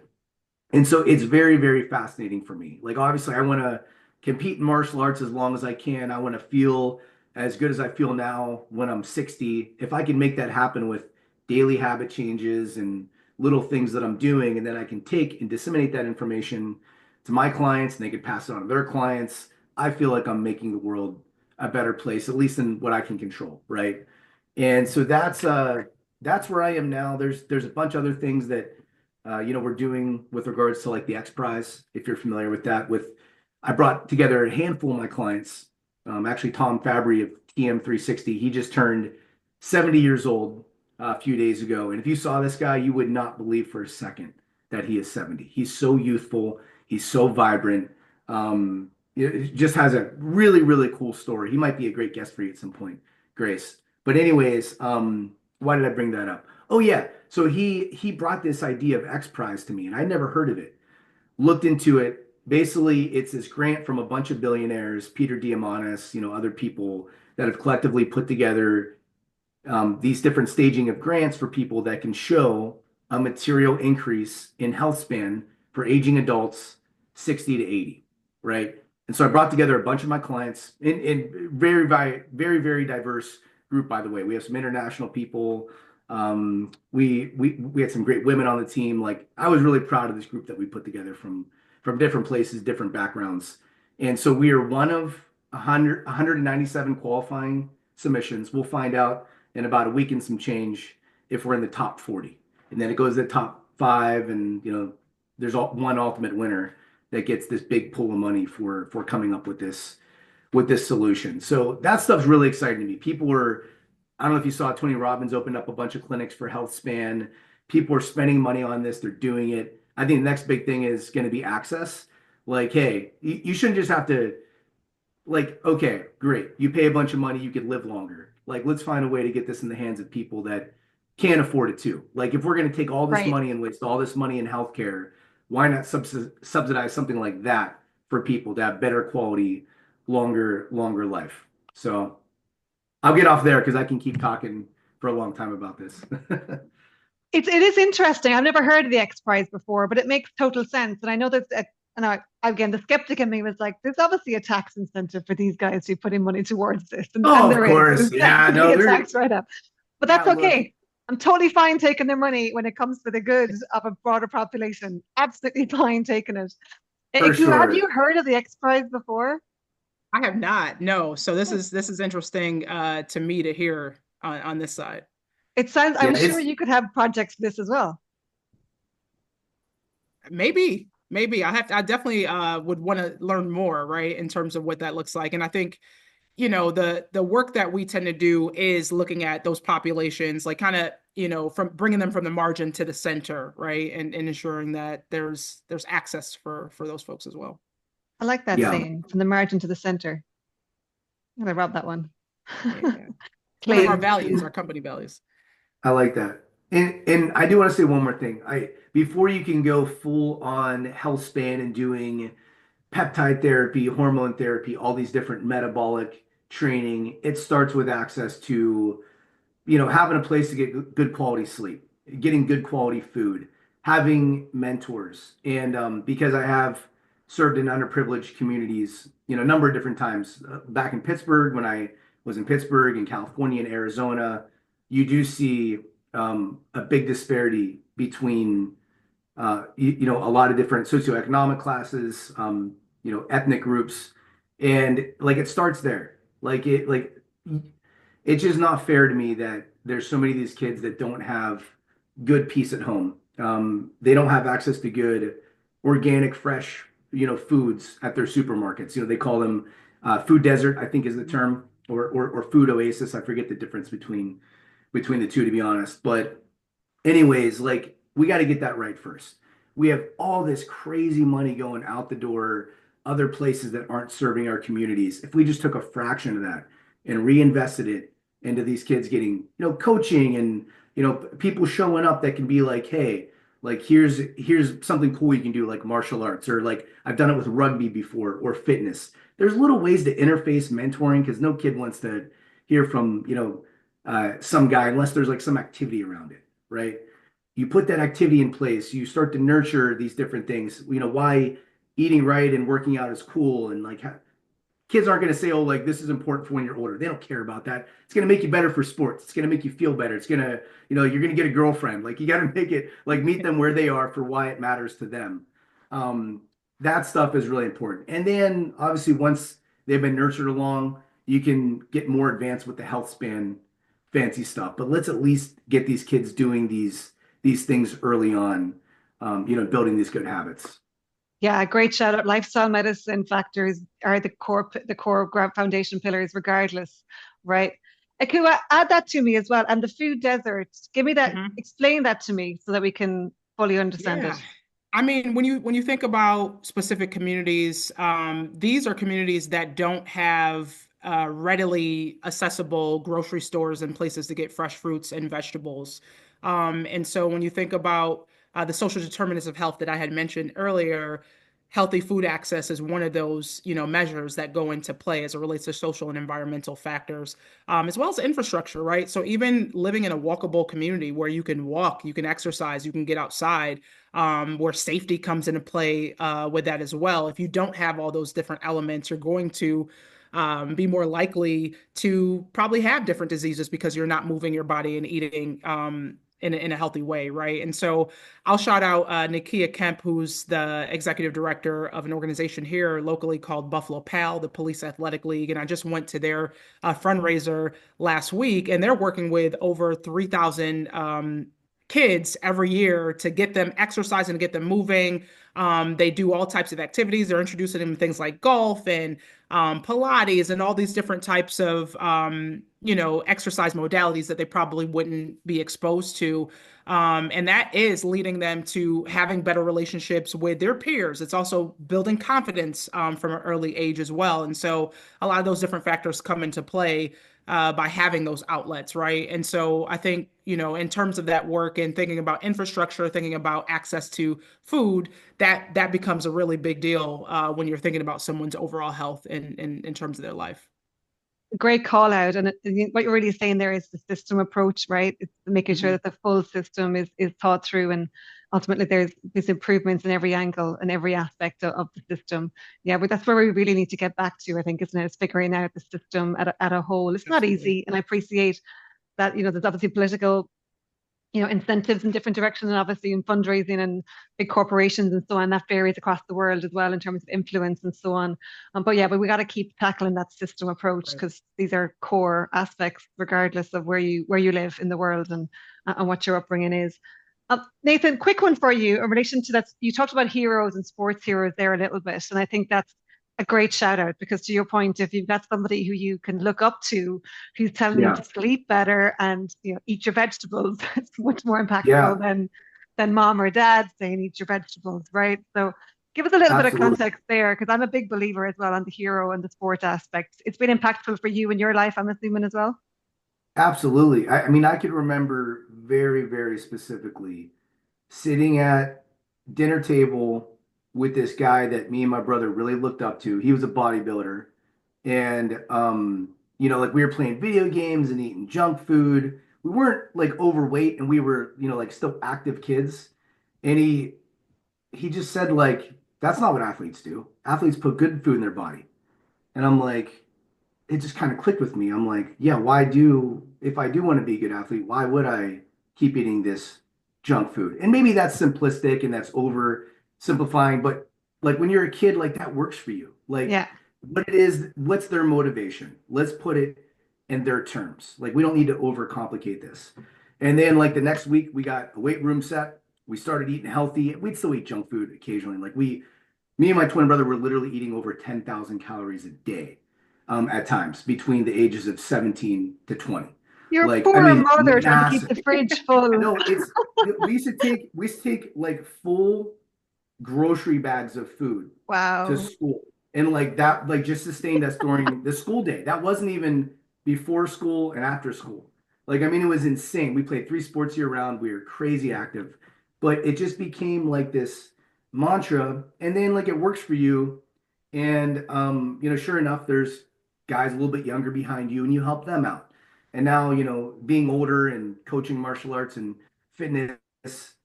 And so it's very, very fascinating for me. Like, obviously, I want to compete in martial arts as long as I can. I want to feel as good as I feel now when I'm 60. If I can make that happen with daily habit changes and little things that I'm doing, and then I can take and disseminate that information to my clients and they can pass it on to their clients, I feel like I'm making the world a better place, at least in what I can control, right? And so that's where I am now. There's a bunch of other things that we're doing with regards to like the X Prize, if you're familiar with that. I brought together a handful of my clients. Actually, Tom Fabry of TM360, he just turned 70 years old a few days ago. And if you saw this guy, you would not believe for a second that he is 70. He's so youthful. He's so vibrant. It just has a really, really cool story. He might be a great guest for you at some point, Grace. But anyways, why did I bring that up? Oh yeah, so he brought this idea of X Prize to me, and I'd never heard of it. Looked into it. Basically, it's this grant from a bunch of billionaires, Peter Diamandis, other people that have collectively put together these different staging of grants for people that can show a material increase in health span for aging adults 60 to 80, right? And so I brought together a bunch of my clients in very, very, very, very diverse group, by the way. We have some international people. We had some great women on the team. Like, I was really proud of this group that we put together from different places, different backgrounds. And so we are one of 197 qualifying submissions. We'll find out in about a week and some change if we're in the top 40. And then it goes to the top 5, and there's one ultimate winner that gets this big pool of money for coming up with this solution. So that stuff's really exciting to me. I don't know if you saw, Tony Robbins opened up a bunch of clinics for healthspan. People are spending money on this. They're doing it. I think the next big thing is going to be access. Like, hey, you shouldn't just have to, like, okay, great. You pay a bunch of money, you could live longer. Like, let's find a way to get this in the hands of people that can't afford it too. Like, if we're going to take all this money and waste all this money in healthcare, why not subsidize something like that for people to have better quality, longer life? So I'll get off there because I can keep talking for a long time about this. it is interesting. I've never heard of the X Prize before, but it makes total sense. And I know and again, the skeptic in me was like, there's obviously a tax incentive for these guys who put in money towards this. And Oh, of there is. course. There's Yeah, definitely no, a they're tax write-up. But yeah, that's look, okay. I'm totally fine taking their money when it comes for the good of a broader population. Absolutely fine taking it. for Iku, have sure. you heard of the X Prize before? I have not, no. So this is interesting to me to hear on this side. It sounds, Yeah, I'm sure it's you could have projects for this as well. Maybe I definitely would want to learn more, right, in terms of what that looks like. And I think, the work that we tend to do is looking at those populations, like kind of, from bringing them from the margin to the center, right, and ensuring that there's access for those folks as well. I like that yeah. saying, from the margin to the center. I'm gonna rub that one. Yeah. One of our Claim. values, our company values. I like that. And I do want to say one more thing. Before you can go full on health span and doing peptide therapy, hormone therapy, all these different metabolic training, it starts with access to having a place to get good quality sleep, getting good quality food, having mentors. And because I have served in underprivileged communities, a number of different times, back in Pittsburgh, when I was in Pittsburgh, in California, and Arizona, you do see a big disparity between, a lot of different socioeconomic classes, ethnic groups. And like it starts there. Like it's just not fair to me that there's so many of these kids that don't have good peace at home. They don't have access to good organic, fresh, foods at their supermarkets. They call them food desert, I think is the term, or food oasis. I forget the difference between the two, to be honest. But anyways, like we got to get that right first. We have all this crazy money going out the door, other places that aren't serving our communities. If we just took a fraction of that and reinvested it into these kids getting, coaching and, people showing up that can be like, hey, like here's something cool you can do, like martial arts, or like I've done it with rugby before, or fitness. There's little ways to interface mentoring because no kid wants to hear from, some guy unless there's like some activity around it, right? You put that activity in place, you start to nurture these different things. Why eating right and working out is cool, and like kids aren't going to say, oh, like this is important for when you're older. They don't care about that. It's going to make you better for sports. It's going to make you feel better. It's going to, you're going to get a girlfriend. Like you got to make it like meet them where they are for why it matters to them. Um, that stuff is really important. And then obviously once they've been nurtured along, you can get more advanced with the health span fancy stuff. But let's at least get these kids doing these things early on, building these good habits. Yeah, great shout out. Lifestyle medicine factors are the core foundation pillars, regardless, right? Akua, add that to me as well. And the food desert, give me that, Mhm. explain that to me so that we can fully understand Yeah. it. I mean, when you think about specific communities, these are communities that don't have readily accessible grocery stores and places to get fresh fruits and vegetables. And so when you think about the social determinants of health that I had mentioned earlier, healthy food access is one of those, measures that go into play as it relates to social and environmental factors, as well as infrastructure, right? So even living in a walkable community where you can walk, you can exercise, you can get outside, where safety comes into play with that as well. If you don't have all those different elements, you're going to be more likely to probably have different diseases because you're not moving your body and eating in a healthy way, right? And so I'll shout out Nakia Kemp, who's the executive director of an organization here locally called Buffalo PAL, the Police Athletic League. And I just went to their fundraiser last week, and they're working with over 3,000 kids every year to get them exercising, to get them moving. They do all types of activities. They're introducing them to things like golf and Pilates and all these different types of, exercise modalities that they probably wouldn't be exposed to. And that is leading them to having better relationships with their peers. It's also building confidence from an early age as well. And so a lot of those different factors come into play by having those outlets, right? And so I think, in terms of that work and thinking about infrastructure, thinking about access to food, that becomes a really big deal when you're thinking about someone's overall health in terms of their life. Great call out. And what you're really saying there is the system approach, right? It's making sure Mhm. that the full system is thought through, and ultimately there's improvements in every angle and every aspect of the system. Yeah, but that's where we really need to get back to, I think, isn't it? Is figuring out the system at a whole. It's not Absolutely. easy, and I appreciate that, there's obviously political, incentives in different directions, and obviously in fundraising and big corporations and so on, that varies across the world as well in terms of influence and so on. But we got to keep tackling that system approach, Right. because these are core aspects, regardless of where you live in the world, and what your upbringing is. Nathan, quick one for you in relation to that. You talked about heroes and sports heroes there a little bit, and I think that's a great shout out, because to your point, if you've got somebody who you can look up to, who's telling you Yeah. to sleep better and eat your vegetables, it's much more impactful Yeah. than mom or dad saying eat your vegetables, right? So give us a little bit of Absolutely. context there, because I'm a big believer as well on the hero and the sport aspect. It's been impactful for you in your life, I'm assuming, as well. Absolutely. I mean, I could remember very, very specifically sitting at dinner table with this guy that me and my brother really looked up to. He was a bodybuilder. And like we were playing video games and eating junk food. We weren't like overweight and we were, like still active kids. And he just said like, that's not what athletes do. Athletes put good food in their body. And I'm like, it just kind of clicked with me. I'm like, yeah, if I do want to be a good athlete, why would I keep eating this junk food? And maybe that's simplistic and that's over simplifying, but like when you're a kid, like that works for you. Like Yeah. what's their motivation? Let's put it in their terms. Like we don't need to overcomplicate this. And then like the next week we got a weight room set. We started eating healthy. We'd still eat junk food occasionally. Me and my twin brother were literally eating over 10,000 calories a day at times between the ages of 17 to 20. Your Like, I poor mean, mother trying to keep massive. the fridge full. No, we used to take like full grocery bags of food to Wow. school. And like that, like just sustained us during the school day. That wasn't even before school and after school. Like, I mean, it was insane. We played 3 sports year round. We were crazy active, but it just became like this mantra. And then like it works for you. And sure enough, there's guys a little bit younger behind you and you help them out. And now, being older and coaching martial arts and fitness,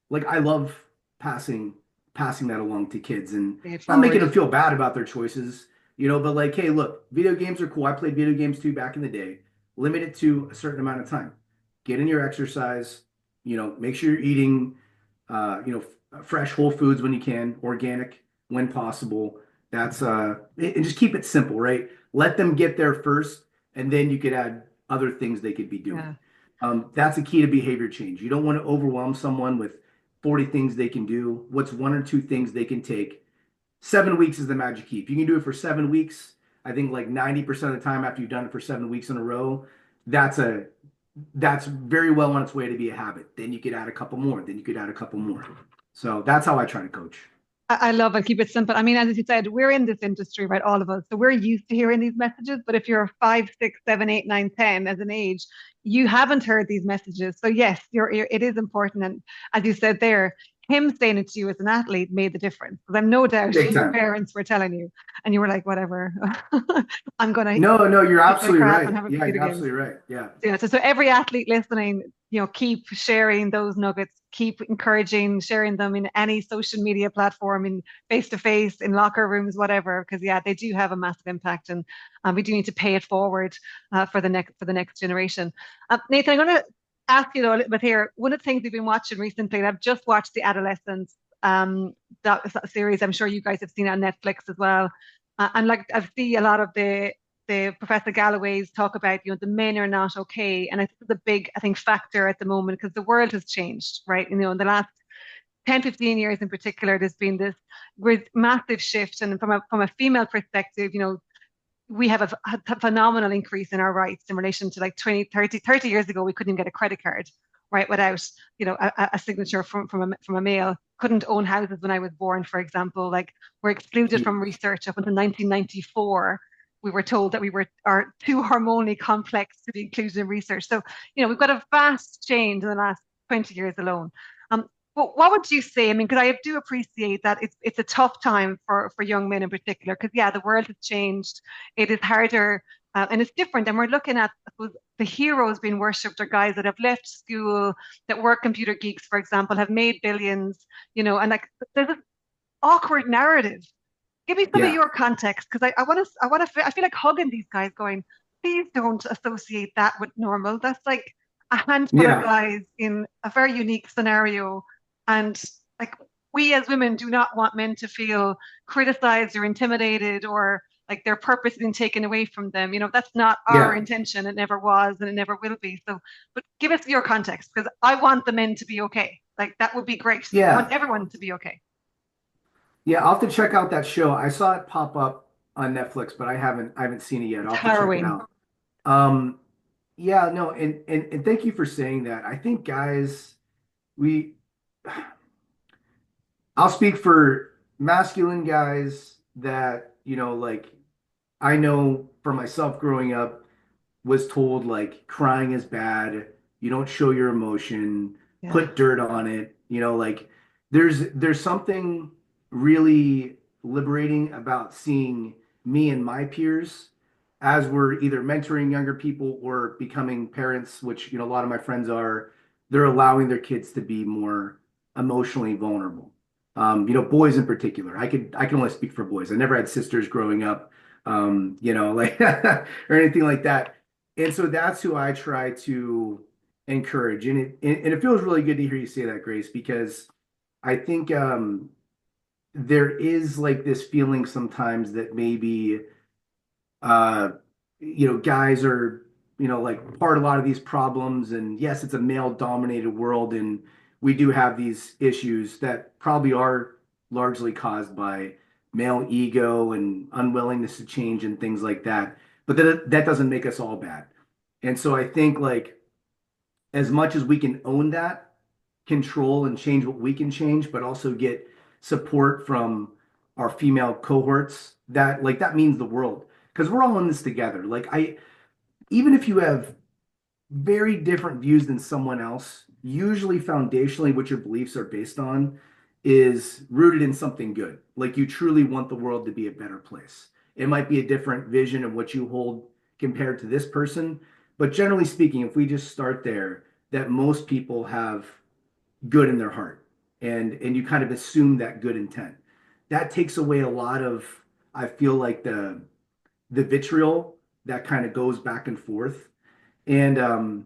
like I love passing passing that along to kids and Pay it not making forward. them feel bad about their choices, but like, hey, look, video games are cool. I played video games too back in the day. Limit it to a certain amount of time. Get in your exercise, make sure you're eating, fresh whole foods when you can, organic when possible. And just keep it simple, right? Let them get there first, and then you could add other things they could be doing. Yeah. That's a key to behavior change. You don't want to overwhelm someone with 40 things they can do. What's one or two things they can take? 7 weeks is the magic key. If you can do it for 7 weeks, I think like 90% of the time after you've done it for 7 weeks in a row, that's a that's very well on its way to be a habit. Then you could add a couple more. Then you could add a couple more. So that's how I try to coach. I love it. Keep it simple. I mean, as you said, we're in this industry, right? All of us. So we're used to hearing these messages. But if you're 5, 6, 7, 8, 9, 10 as an age, you haven't heard these messages. So yes, it is important. And as you said there, him saying it to you as an athlete made the difference. Because I'm no doubt Big your time. parents were telling you, and you were like, whatever, I'm gonna No, no, you're eat my absolutely crap and right. have a Yeah, video you're games. absolutely right. Yeah. Yeah, so every athlete listening, keep sharing those nuggets, keep encouraging, sharing them in any social media platform, in face to face, in locker rooms, whatever, because yeah, they do have a massive impact, and we do need to pay it forward for the next generation. Nathan, I'm going to ask you though a little bit here. One of the things we've been watching recently, and I've just watched the Adolescents series. I'm sure you guys have seen it on Netflix as well. And like I see a lot of the Professor Galloway's talk about, the men are not okay. And I think it's a big, I think, factor at the moment, because the world has changed, right? In the last 10, 15 years in particular, there's been this massive shift. And from a female perspective, we have a phenomenal increase in our rights in relation to like 20, 30 years ago. We couldn't even get a credit card, right, without, a signature from a male. Couldn't own houses when I was born, for example. Like, we're excluded from research up until 1994. We were told that we are too hormonally complex to be included in research. So, we've got a vast change in the last 20 years alone. Um, but what would you say? I mean, because I do appreciate that it's a tough time for young men in particular, because yeah, the world has changed. It is harder And it's different. And we're looking at, I suppose, the heroes being worshipped are guys that have left school, that were computer geeks, for example, have made billions, and like there's this awkward narrative. Give me some of Yeah. your context, because I feel like hugging these guys, going, please don't associate that with normal. That's like a handful of Yeah. guys in a very unique scenario, and like we as women do not want men to feel criticized or intimidated or like their purpose being taken away from them. That's not our Yeah. intention. It never was, and it never will be. So, but give us your context, because I want the men to be okay. Like that would be great. I want Yeah. everyone to be okay. Yeah. I'll have to check out that show. I saw it pop up on Netflix, but I haven't seen it yet. It's I'll have to check it harrowing. out. Um, yeah, no, and thank you for saying that. I think guys, we I'll speak for masculine guys that, like I know for myself growing up was told like crying is bad, you don't show your emotion, Yeah. put dirt on it, like there's something really liberating about seeing me and my peers as we're either mentoring younger people or becoming parents, which a lot of my friends are, they're allowing their kids to be more emotionally vulnerable. Boys in particular. I can only speak for boys. I never had sisters growing up, like or anything like that. And so that's who I try to encourage. And it feels really good to hear you say that, Grace, because I think there is like this feeling sometimes that maybe uh, guys are, like part of a lot of these problems. And yes, it's a male dominated world. And we do have these issues that probably are largely caused by male ego and unwillingness to change and things like that. But that doesn't make us all bad. And so I think like as much as we can own that, control and change what we can change, but also get support from our female cohorts, that means the world because we're all in this together. Like even if you have very different views than someone else, usually foundationally what your beliefs are based on is rooted in something good. Like you truly want the world to be a better place. It might be a different vision of what you hold compared to this person, but generally speaking, if we just start there, that most people have good in their heart and you kind of assume that good intent. That takes away a lot of, I feel like the vitriol that kind of goes back and forth and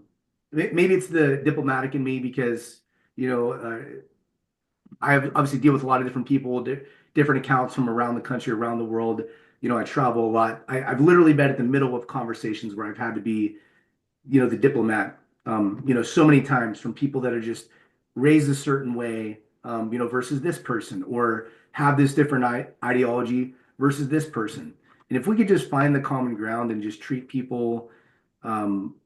maybe it's the diplomatic in me because I obviously deal with a lot of different people, different accounts from around the country, around the world. I travel a lot. I've literally been at the middle of conversations where I've had to be the diplomat, so many times from people that are just raised a certain way, versus this person, or have this different ideology versus this person. And if we could just find the common ground and just treat people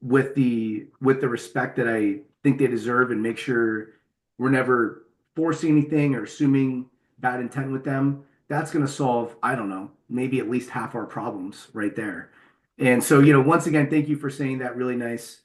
with the respect that I think they deserve, and make sure we're never forcing anything or assuming bad intent with them, that's going to solve, I don't know, maybe at least half our problems right there. And so, once again, thank you for saying that really nice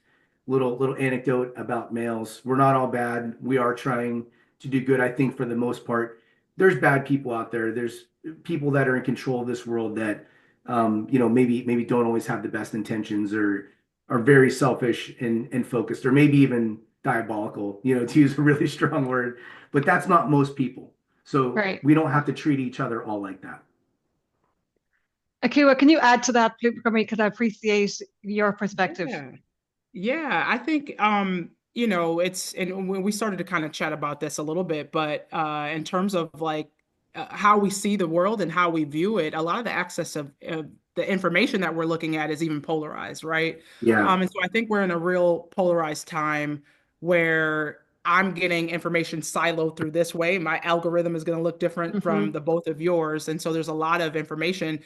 little anecdote about males. We're not all bad. We are trying to do good. I think for the most part, there's bad people out there. There's people that are in control of this world that, maybe don't always have the best intentions or are very selfish and focused, or maybe even diabolical, to use a really strong word. But that's not most people. So Right. we don't have to treat each other all like that. Ekua, can you add to that for me? Because I appreciate your perspective. Yeah. Yeah, I think it's and when we started to kind of chat about this a little bit, but in terms of like how we see the world and how we view it, a lot of the access of the information that we're looking at is even polarized, right? Yeah. And so I think we're in a real polarized time where I'm getting information siloed through this way. My algorithm is going to look different Hmm. from the both of yours, and so there's a lot of information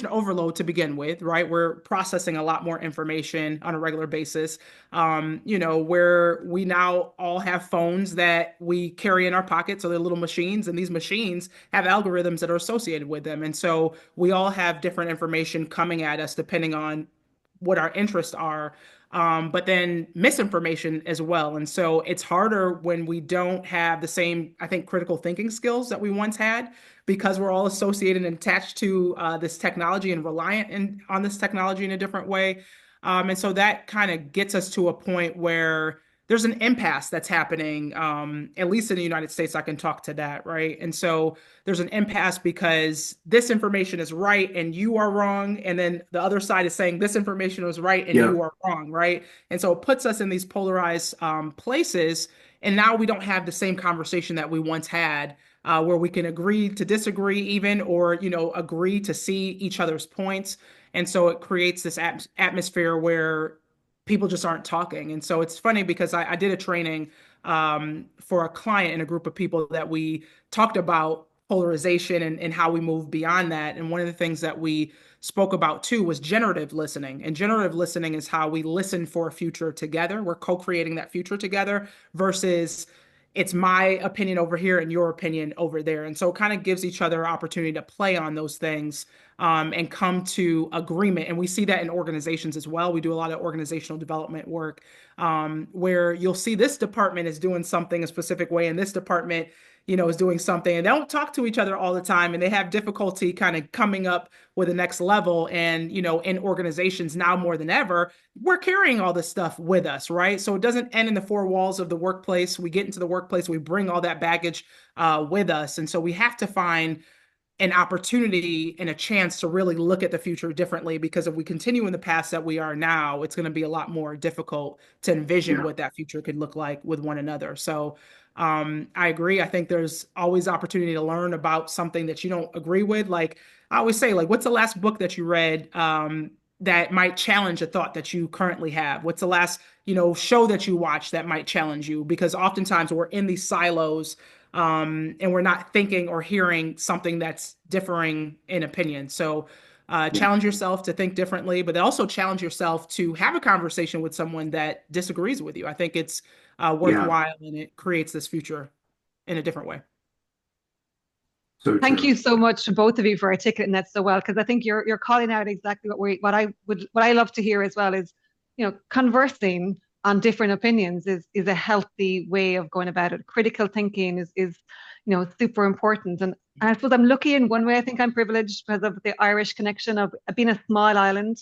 overload to begin with, right? We're processing a lot more information on a regular basis. Where we now all have phones that we carry in our pockets, so they're little machines, and these machines have algorithms that are associated with them. And so we all have different information coming at us depending on what our interests are. but then misinformation as well. And so it's harder when we don't have the same, I think, critical thinking skills that we once had because we're all associated and attached to this technology and reliant on this technology in a different way. And so that kind of gets us to a point where there's an impasse that's happening, at least in the United States. I can talk to that, right? And so there's an impasse because this information is right and you are wrong. And then the other side is saying this information was right and Yeah. you are wrong, right? And so it puts us in these polarized places. And now we don't have the same conversation that we once had, where we can agree to disagree, even, or, agree to see each other's points. And so it creates this atmosphere where people just aren't talking. And so it's funny because I did a training for a client and a group of people that we talked about polarization and how we move beyond that. And one of the things that we spoke about too was generative listening. And generative listening is how we listen for a future together. We're co-creating that future together versus it's my opinion over here and your opinion over there. And so it kind of gives each other opportunity to play on those things and come to agreement. And we see that in organizations as well. We do a lot of organizational development work where you'll see this department is doing something a specific way, and this department, is doing something, and they don't talk to each other all the time, and they have difficulty kind of coming up with the next level. And, in organizations now more than ever, we're carrying all this stuff with us, right? So it doesn't end in the four walls of the workplace. We get into the workplace, we bring all that baggage with us. And so we have to find an opportunity and a chance to really look at the future differently, because if we continue in the past that we are now, it's going to be a lot more difficult to envision Yeah. what that future could look like with one another. So I agree. I think there's always opportunity to learn about something that you don't agree with. Like I always say, like, what's the last book that you read that might challenge a thought that you currently have? What's the last, show that you watch that might challenge you? Because oftentimes we're in these silos and we're not thinking or hearing something that's differing in opinion. So Yeah. challenge yourself to think differently, but also challenge yourself to have a conversation with someone that disagrees with you. I think it's Yeah. worthwhile, and it creates this future in a different way. So Thank true. you so much to both of you for articulating that so well, because I think you're calling out exactly what I love to hear as well is, conversing on different opinions is a healthy way of going about it. Critical thinking is super important. And I suppose I'm lucky in one way. I think I'm privileged because of the Irish connection of being a small island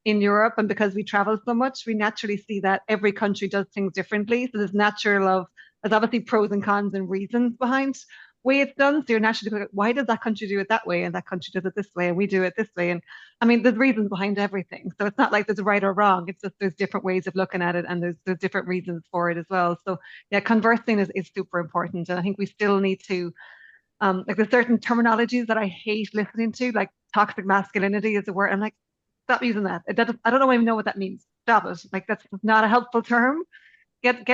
in Europe, and because we travel so much, we naturally see that every country does things differently. So there's obviously pros and cons and reasons behind way it's done. So you're naturally going, why does that country do it that way and that country does it this way and we do it this way? And I mean, there's reasons behind everything. So it's not like there's right or wrong. It's just there's different ways of looking at it, and there's different reasons for it as well. So yeah, conversing is super important. And I think we still need to like there's certain terminologies that I hate listening to, like toxic masculinity is a word. I'm like, stop using that. I don't even know what that means. Stop it. Like that's not a helpful term. Get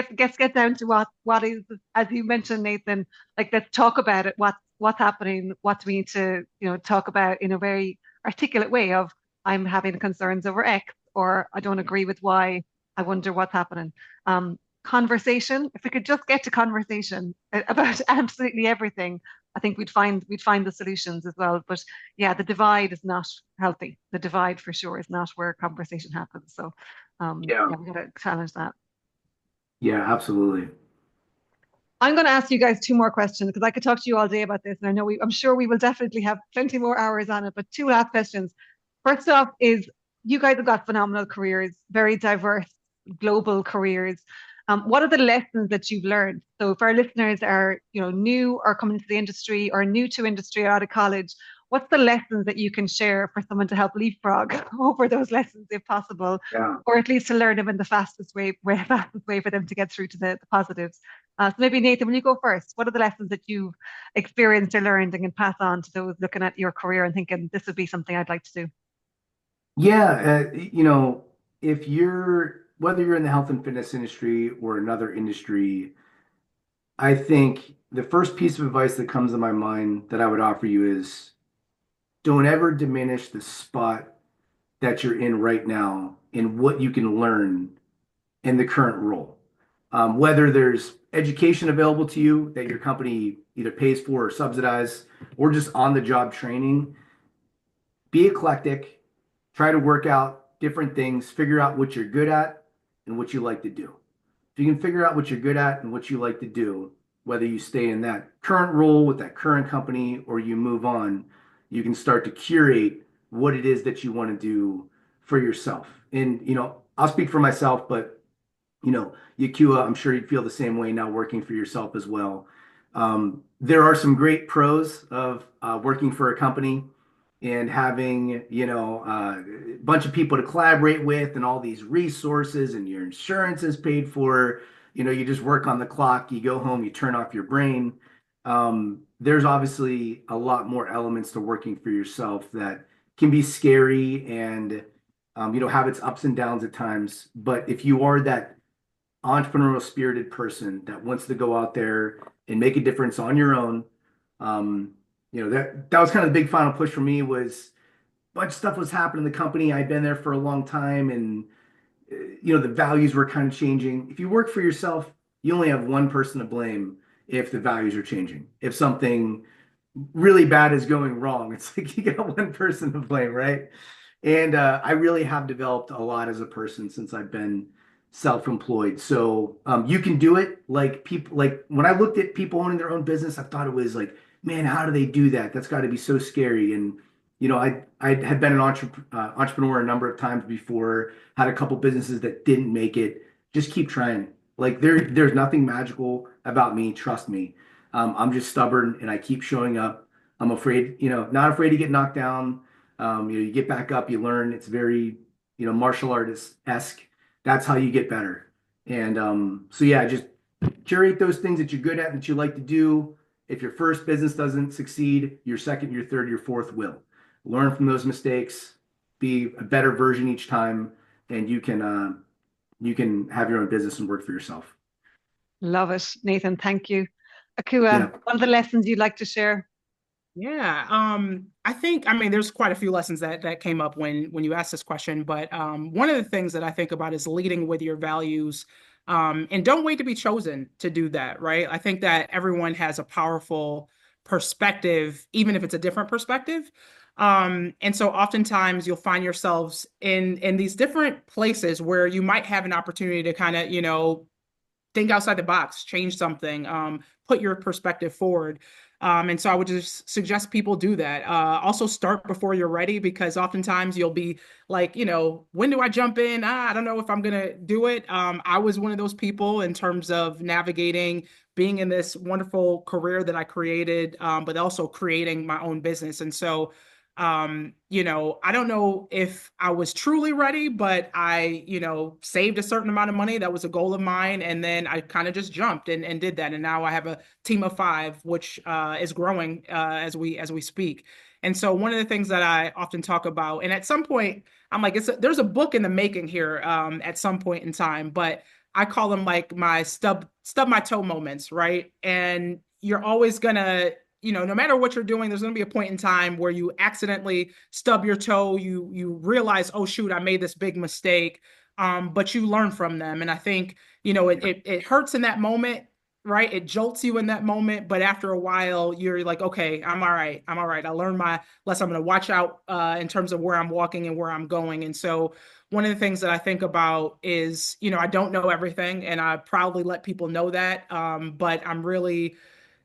down to what is, as you mentioned, Nathan, like let's talk about it. What's happening, what we need to talk about in a very articulate way of I'm having concerns over X, or I don't agree with Y, I wonder what's happening. Conversation, if we could just get to conversation about absolutely everything, I think we'd find the solutions as well. But yeah, the divide is not healthy. The divide for sure is not where conversation happens. So Yeah. yeah, we got to challenge that. Yeah, absolutely. I'm going to ask you guys two more questions because I could talk to you all day about this, and I'm sure we will definitely have plenty more hours on it. But two last questions. First off, is you guys have got phenomenal careers, very diverse global careers. What are the lessons that you've learned? So if our listeners are, new or coming to the industry or new to industry or out of college, what's the lessons that you can share for someone to help leapfrog over those lessons if possible, Yeah. or at least to learn them in the fastest way for them to get through to the positives? So maybe Nathan, when you go first, what are the lessons that you've experienced or learned and can pass on to those looking at your career and thinking this would be something I'd like to do? Yeah, if whether you're in the health and fitness industry or another industry, I think the first piece of advice that comes to my mind that I would offer you is don't ever diminish the spot that you're in right now and what you can learn in the current role. Whether there's education available to you that your company either pays for or subsidize, or just on the job training, be eclectic, try to work out different things, figure out what you're good at, and what you like to do. If you can figure out what you're good at and what you like to do, whether you stay in that current role with that current company or you move on, you can start to curate what it is that you want to do for yourself. And, I'll speak for myself, but, Ekua, I'm sure you'd feel the same way now working for yourself as well. There are some great pros of working for a company and having, a bunch of people to collaborate with and all these resources and your insurance is paid for. You just work on the clock, you go home, you turn off your brain. There's obviously a lot more elements to working for yourself that can be scary and, have its ups and downs at times. But if you are that entrepreneurial spirited person that wants to go out there and make a difference on your own, that was kind of the big final push for me was a bunch of stuff was happening in the company. I'd been there for a long time and the values were kind of changing. If you work for yourself, you only have one person to blame if the values are changing. If something really bad is going wrong, it's like you got one person to blame, right? And I really have developed a lot as a person since I've been self-employed. So you can do it. Like people, like when I looked at people owning their own business, I thought it was like, man, how do they do that? That's got to be so scary. And I had been an entrepreneur a number of times before, had a couple businesses that didn't make it. Just keep trying. Like there's nothing magical about me. Trust me. I'm just stubborn and I keep showing up. I'm afraid, not afraid to get knocked down. You get back up, you learn. It's very, martial artist-esque. That's how you get better. And so yeah, just curate those things that you're good at and that you like to do. If your first business doesn't succeed, your second, your third, your fourth will. Learn from those mistakes, be a better version each time, and you can have your own business and work for yourself. Love it, Nathan. Thank you. Ekua, Yeah. what are the lessons you'd like to share? Yeah, I mean, there's quite a few lessons that came up when you asked this question, but one of the things that I think about is leading with your values, and don't wait to be chosen to do that, right? I think that everyone has a powerful perspective, even if it's a different perspective. And so oftentimes you'll find yourselves in these different places where you might have an opportunity to kind of, think outside the box, change something, put your perspective forward. And so I would just suggest people do that. Also start before you're ready, because oftentimes you'll be like, when do I jump in? I don't know if I'm going to do it. I was one of those people in terms of navigating being in this wonderful career that I created, but also creating my own business. And so I don't know if I was truly ready, but I, saved a certain amount of money. That was a goal of mine. And then I kind of just jumped and did that. And now I have a team of 5, which is growing as we speak. And so one of the things that I often talk about, and at some point, I'm like, there's a book in the making here at some point in time, but I call them like my stub my toe moments, right? And you're always gonna no matter what you're doing, there's going to be a point in time where you accidentally stub your toe. You realize, oh shoot, I made this big mistake. But you learn from them, and I think it hurts in that moment, right? It jolts you in that moment, but after a while, you're like, okay, I'm all right. I'm all right. I learned my lesson. I'm going to watch out in terms of where I'm walking and where I'm going. And so one of the things that I think about is, I don't know everything, and I proudly let people know that. But I'm really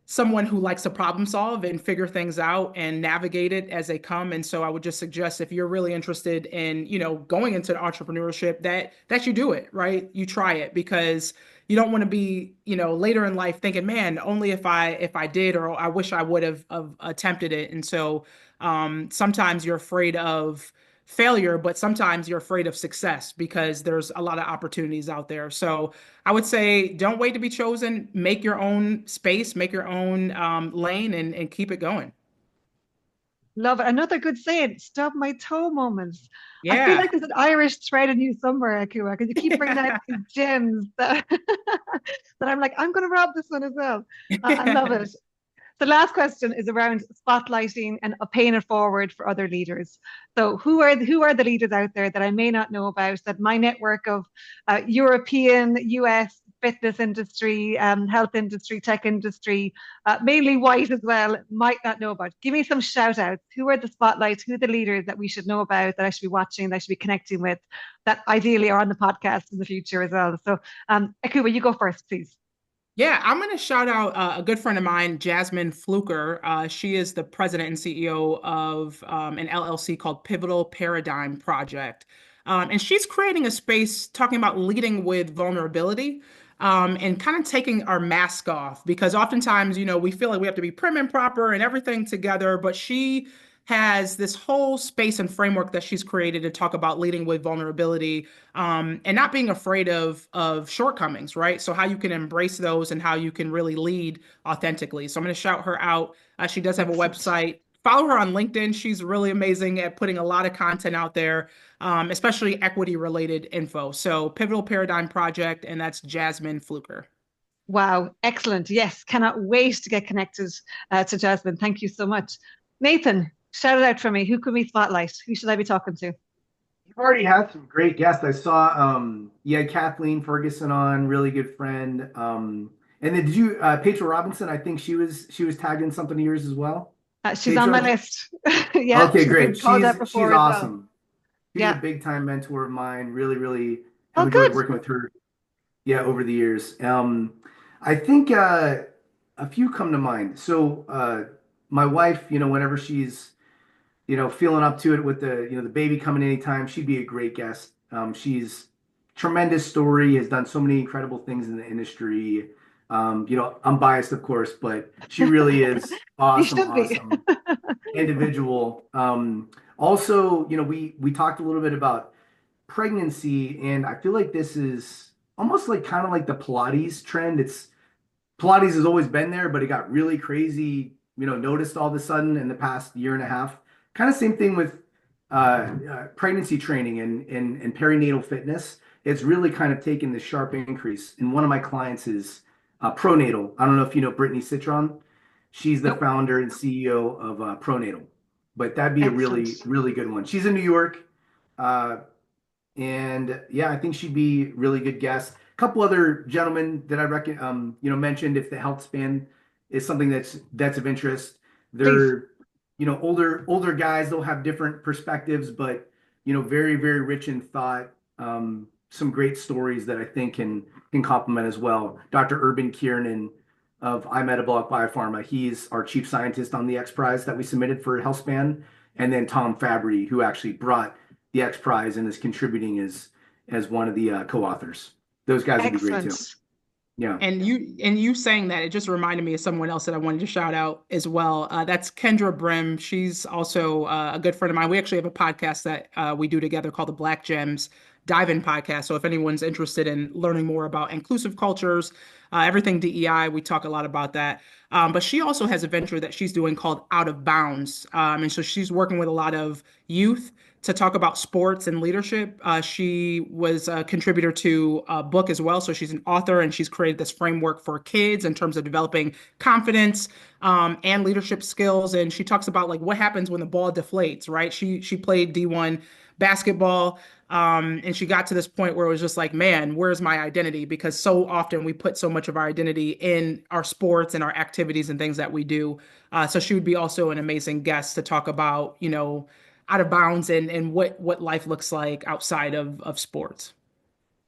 someone who likes to problem solve and figure things out and navigate it as they come. And so I would just suggest, if you're really interested in, going into entrepreneurship, that you do it, right? You try it, because you don't want to be, later in life thinking, man, only if I did, or I wish I would have attempted it. And so sometimes you're afraid of failure, but sometimes you're afraid of success because there's a lot of opportunities out there. So I would say, don't wait to be chosen. Make your own space, make your own lane, and keep it going. Love it. Another good saying, stub my toe moments. I feel Yeah. like there's an Irish thread in you somewhere, Ekua, because you keep bringing out these gems that, that I'm like, I'm going to rob this one as well. I love it. The last question is around spotlighting and paying it forward for other leaders. So who are the leaders out there that I may not know about, that my network of European, US fitness industry, health industry, tech industry, mainly white as well, might not know about? Give me some shout outs. Who are the spotlights? Who are the leaders that we should know about, that I should be watching, that I should be connecting with, that ideally are on the podcast in the future as well? So, Ekua, you go first, please. Yeah, I'm going to shout out a good friend of mine, Jasmine Fluker. She is the president and CEO of an LLC called Pivotal Paradigm Project. And she's creating a space talking about leading with vulnerability, and kind of taking our mask off because oftentimes, we feel like we have to be prim and proper and everything together, but she has this whole space and framework that she's created to talk about leading with vulnerability, and not being afraid of shortcomings, right? So how you can embrace those and how you can really lead authentically. So I'm going to shout her out. She does have a Excellent. website. Follow her on LinkedIn. She's really amazing at putting a lot of content out there, especially equity related info. So Pivotal Paradigm Project, and that's Jasmine Fluker. Wow, excellent. Yes, cannot wait to get connected to Jasmine. Thank you so much. Nathan, shout it out for me. Who can we spotlight? Who should I be talking to? You've already had some great guests. I saw you had Kathleen Ferguson on, really good friend. And then did you Petra Robinson? I think she was tagged in something of yours as well. She's on my Petra? list. Yeah, Okay, she's been great. called out She's before as well. awesome. She's a Yeah. big time mentor of mine. Really, really have Oh, enjoyed good. working with her. Yeah, over the years. I think a few come to mind. So my wife, whenever she's feeling up to it with the baby coming anytime, she'd be a great guest. She's tremendous story, has done so many incredible things in the industry. I'm biased, of course, but she really is You awesome, should be. awesome individual. Also, we talked a little bit about pregnancy, and I feel like this is almost like kind of like the Pilates trend. It's Pilates has always been there, but it got really crazy, noticed all of a sudden in the past year and a half. Kind of same thing with pregnancy training and perinatal fitness. It's really kind of taken this sharp increase. And one of my clients is Pronatal. I don't know if you know Brittany Citron. She's the Nope. founder and CEO of Pronatal. But that'd be a Excellent. really, really good one. She's in New York. Uh, and yeah, I think she'd be a really good guest. A couple other gentlemen that I reckon, mentioned if the health span is something that's of interest. Please. They're, older guys. They'll have different perspectives, but very, very rich in thought. Some great stories that I think can complement as well. Dr. Urban Kiernan of iMetabolic Biopharma. He's our chief scientist on the X Prize that we submitted for healthspan, and then Tom Fabry, who actually brought the X Prize and is contributing as one of the co-authors. Those guys would be great too. Excellent. Yeah. And you saying that, it just reminded me of someone else that I wanted to shout out as well. That's Kendra Brim. She's also a good friend of mine. We actually have a podcast that we do together called the Black Gems Dive-In Podcast. So if anyone's interested in learning more about inclusive cultures, everything DEI, we talk a lot about that. But she also has a venture that she's doing called Out of Bounds. And so she's working with a lot of youth to talk about sports and leadership. She was a contributor to a book as well. So she's an author, and she's created this framework for kids in terms of developing confidence, and leadership skills. And she talks about like what happens when the ball deflates, right? She played D1 basketball. And she got to this point where it was just like, man, where's my identity? Because so often we put so much of our identity in our sports and our activities and things that we do. So she would be also an amazing guest to talk about, out of bounds and what life looks like outside of sports.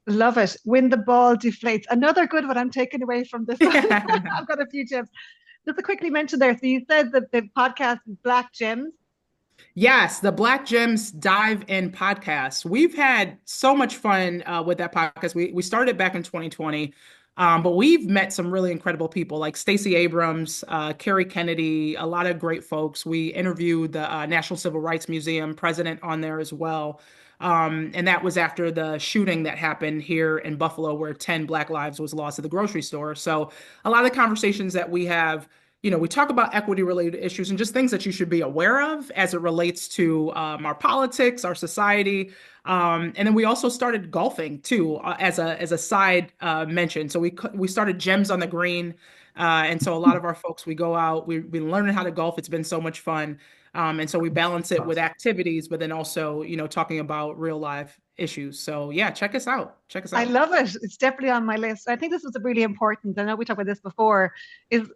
Love it. When the ball deflates. Another good one I'm taking away from this. I've got a few gems. Just to quickly mention there. So you said that the podcast is Black Gems. Yes, the Black Gems Dive In podcast. We've had so much fun with that podcast. We started back in 2020, but we've met some really incredible people like Stacey Abrams, Kerry Kennedy, a lot of great folks. We interviewed the National Civil Rights Museum president on there as well. And that was after the shooting that happened here in Buffalo, where 10 Black lives was lost at the grocery store. So a lot of the conversations that we have, we talk about equity related issues and just things that you should be aware of as it relates to our politics, our society. And then we also started golfing too, as a side mention. So we started Gems on the Green. And so a lot of our folks, we go out, we've been learning how to golf. It's been so much fun. And so we balance it with activities, but then also, talking about real life issues. So yeah, check us out. Check us I out. love it. It's definitely on my list. I think this was really important. I know we talked about this before. Is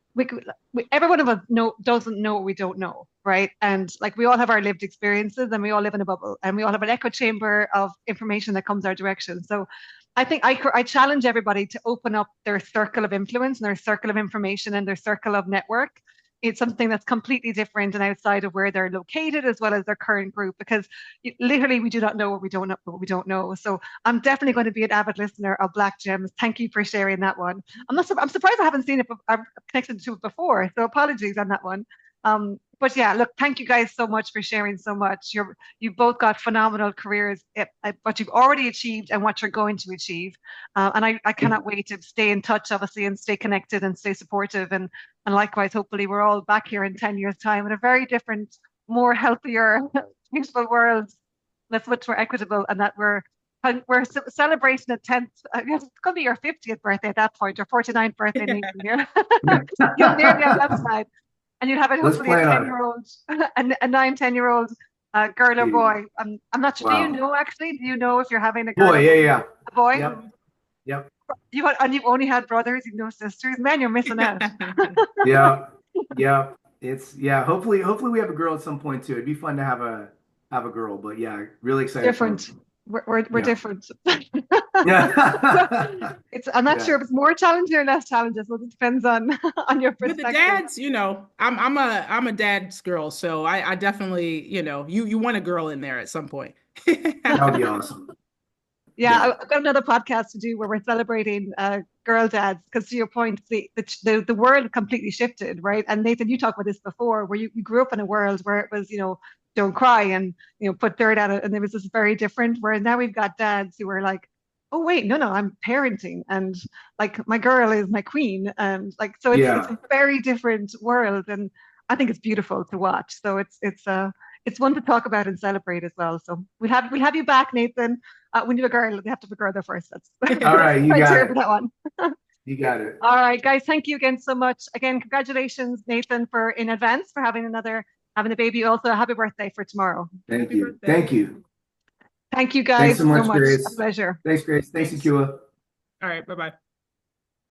every one of us doesn't know what we don't know, right? And like we all have our lived experiences, and we all live in a bubble, and we all have an echo chamber of information that comes our direction. So, I think I challenge everybody to open up their circle of influence and their circle of information and their circle of network. It's something that's completely different and outside of where they're located as well as their current group, because literally we do not know what we don't know what we don't know. So I'm definitely going to be an avid listener of Black Gems. Thank you for sharing that one. I'm surprised I haven't seen it. I've connected to it before, so apologies on that one. But yeah, look, thank you guys so much for sharing so much. You've both got phenomenal careers at what you've already achieved and what you're going to achieve. And I cannot wait to stay in touch, obviously, and stay connected and stay supportive. And likewise, hopefully, we're all back here in 10 years' time in a very different, more healthier, peaceful world that's much more equitable, and that we're celebrating a 10th. It's going to be your 50th birthday at that point, or 49th birthday, Nathan. Here, you'll nearly have that side, and you'll have it Let's hopefully a plan on 10-year-old, and a 9, 10-year-old girl or it. boy. I'm not sure. Do you Wow. know actually? Do you know if you're having a girl Boy, or yeah. a boy? Yep. Yep. And you've only had brothers, you've no sisters. Man, you're missing out. Yeah. Yeah. Hopefully we have a girl at some point too. It'd be fun to have a girl, but yeah, really excited for Different. We're yeah. different. Yeah. I'm not Yeah. sure if it's more challenging or less challenging. So it depends on your With the perspective. dads, I'm a dad's girl, so I definitely, you want a girl in there at some point. That would be awesome. Yeah, I've got another podcast to do where we're celebrating girl dads, because to your point, the world completely shifted, right? And Nathan, you talked about this before, where you grew up in a world where it was, don't cry and put dirt at it, and there was this very different. Whereas now we've got dads who are like, oh wait, no, I'm parenting, and like my girl is my queen, and like so it's Yeah. a very different world, and I think it's beautiful to watch. So it's one to talk about and celebrate as well. So we'll have you back, Nathan. When you have a girl, they have to have a girl there first. That's All right, you got it. for that one. You got it. All right, guys, thank you again so much. Again, congratulations, Nathan, for in advance for having a baby. Also, happy birthday for tomorrow. Thank you. Thank you. Thank you, guys, Thanks so much, so much. Grace. A pleasure. Thanks, Grace. Thanks, Ekua. All right, bye-bye.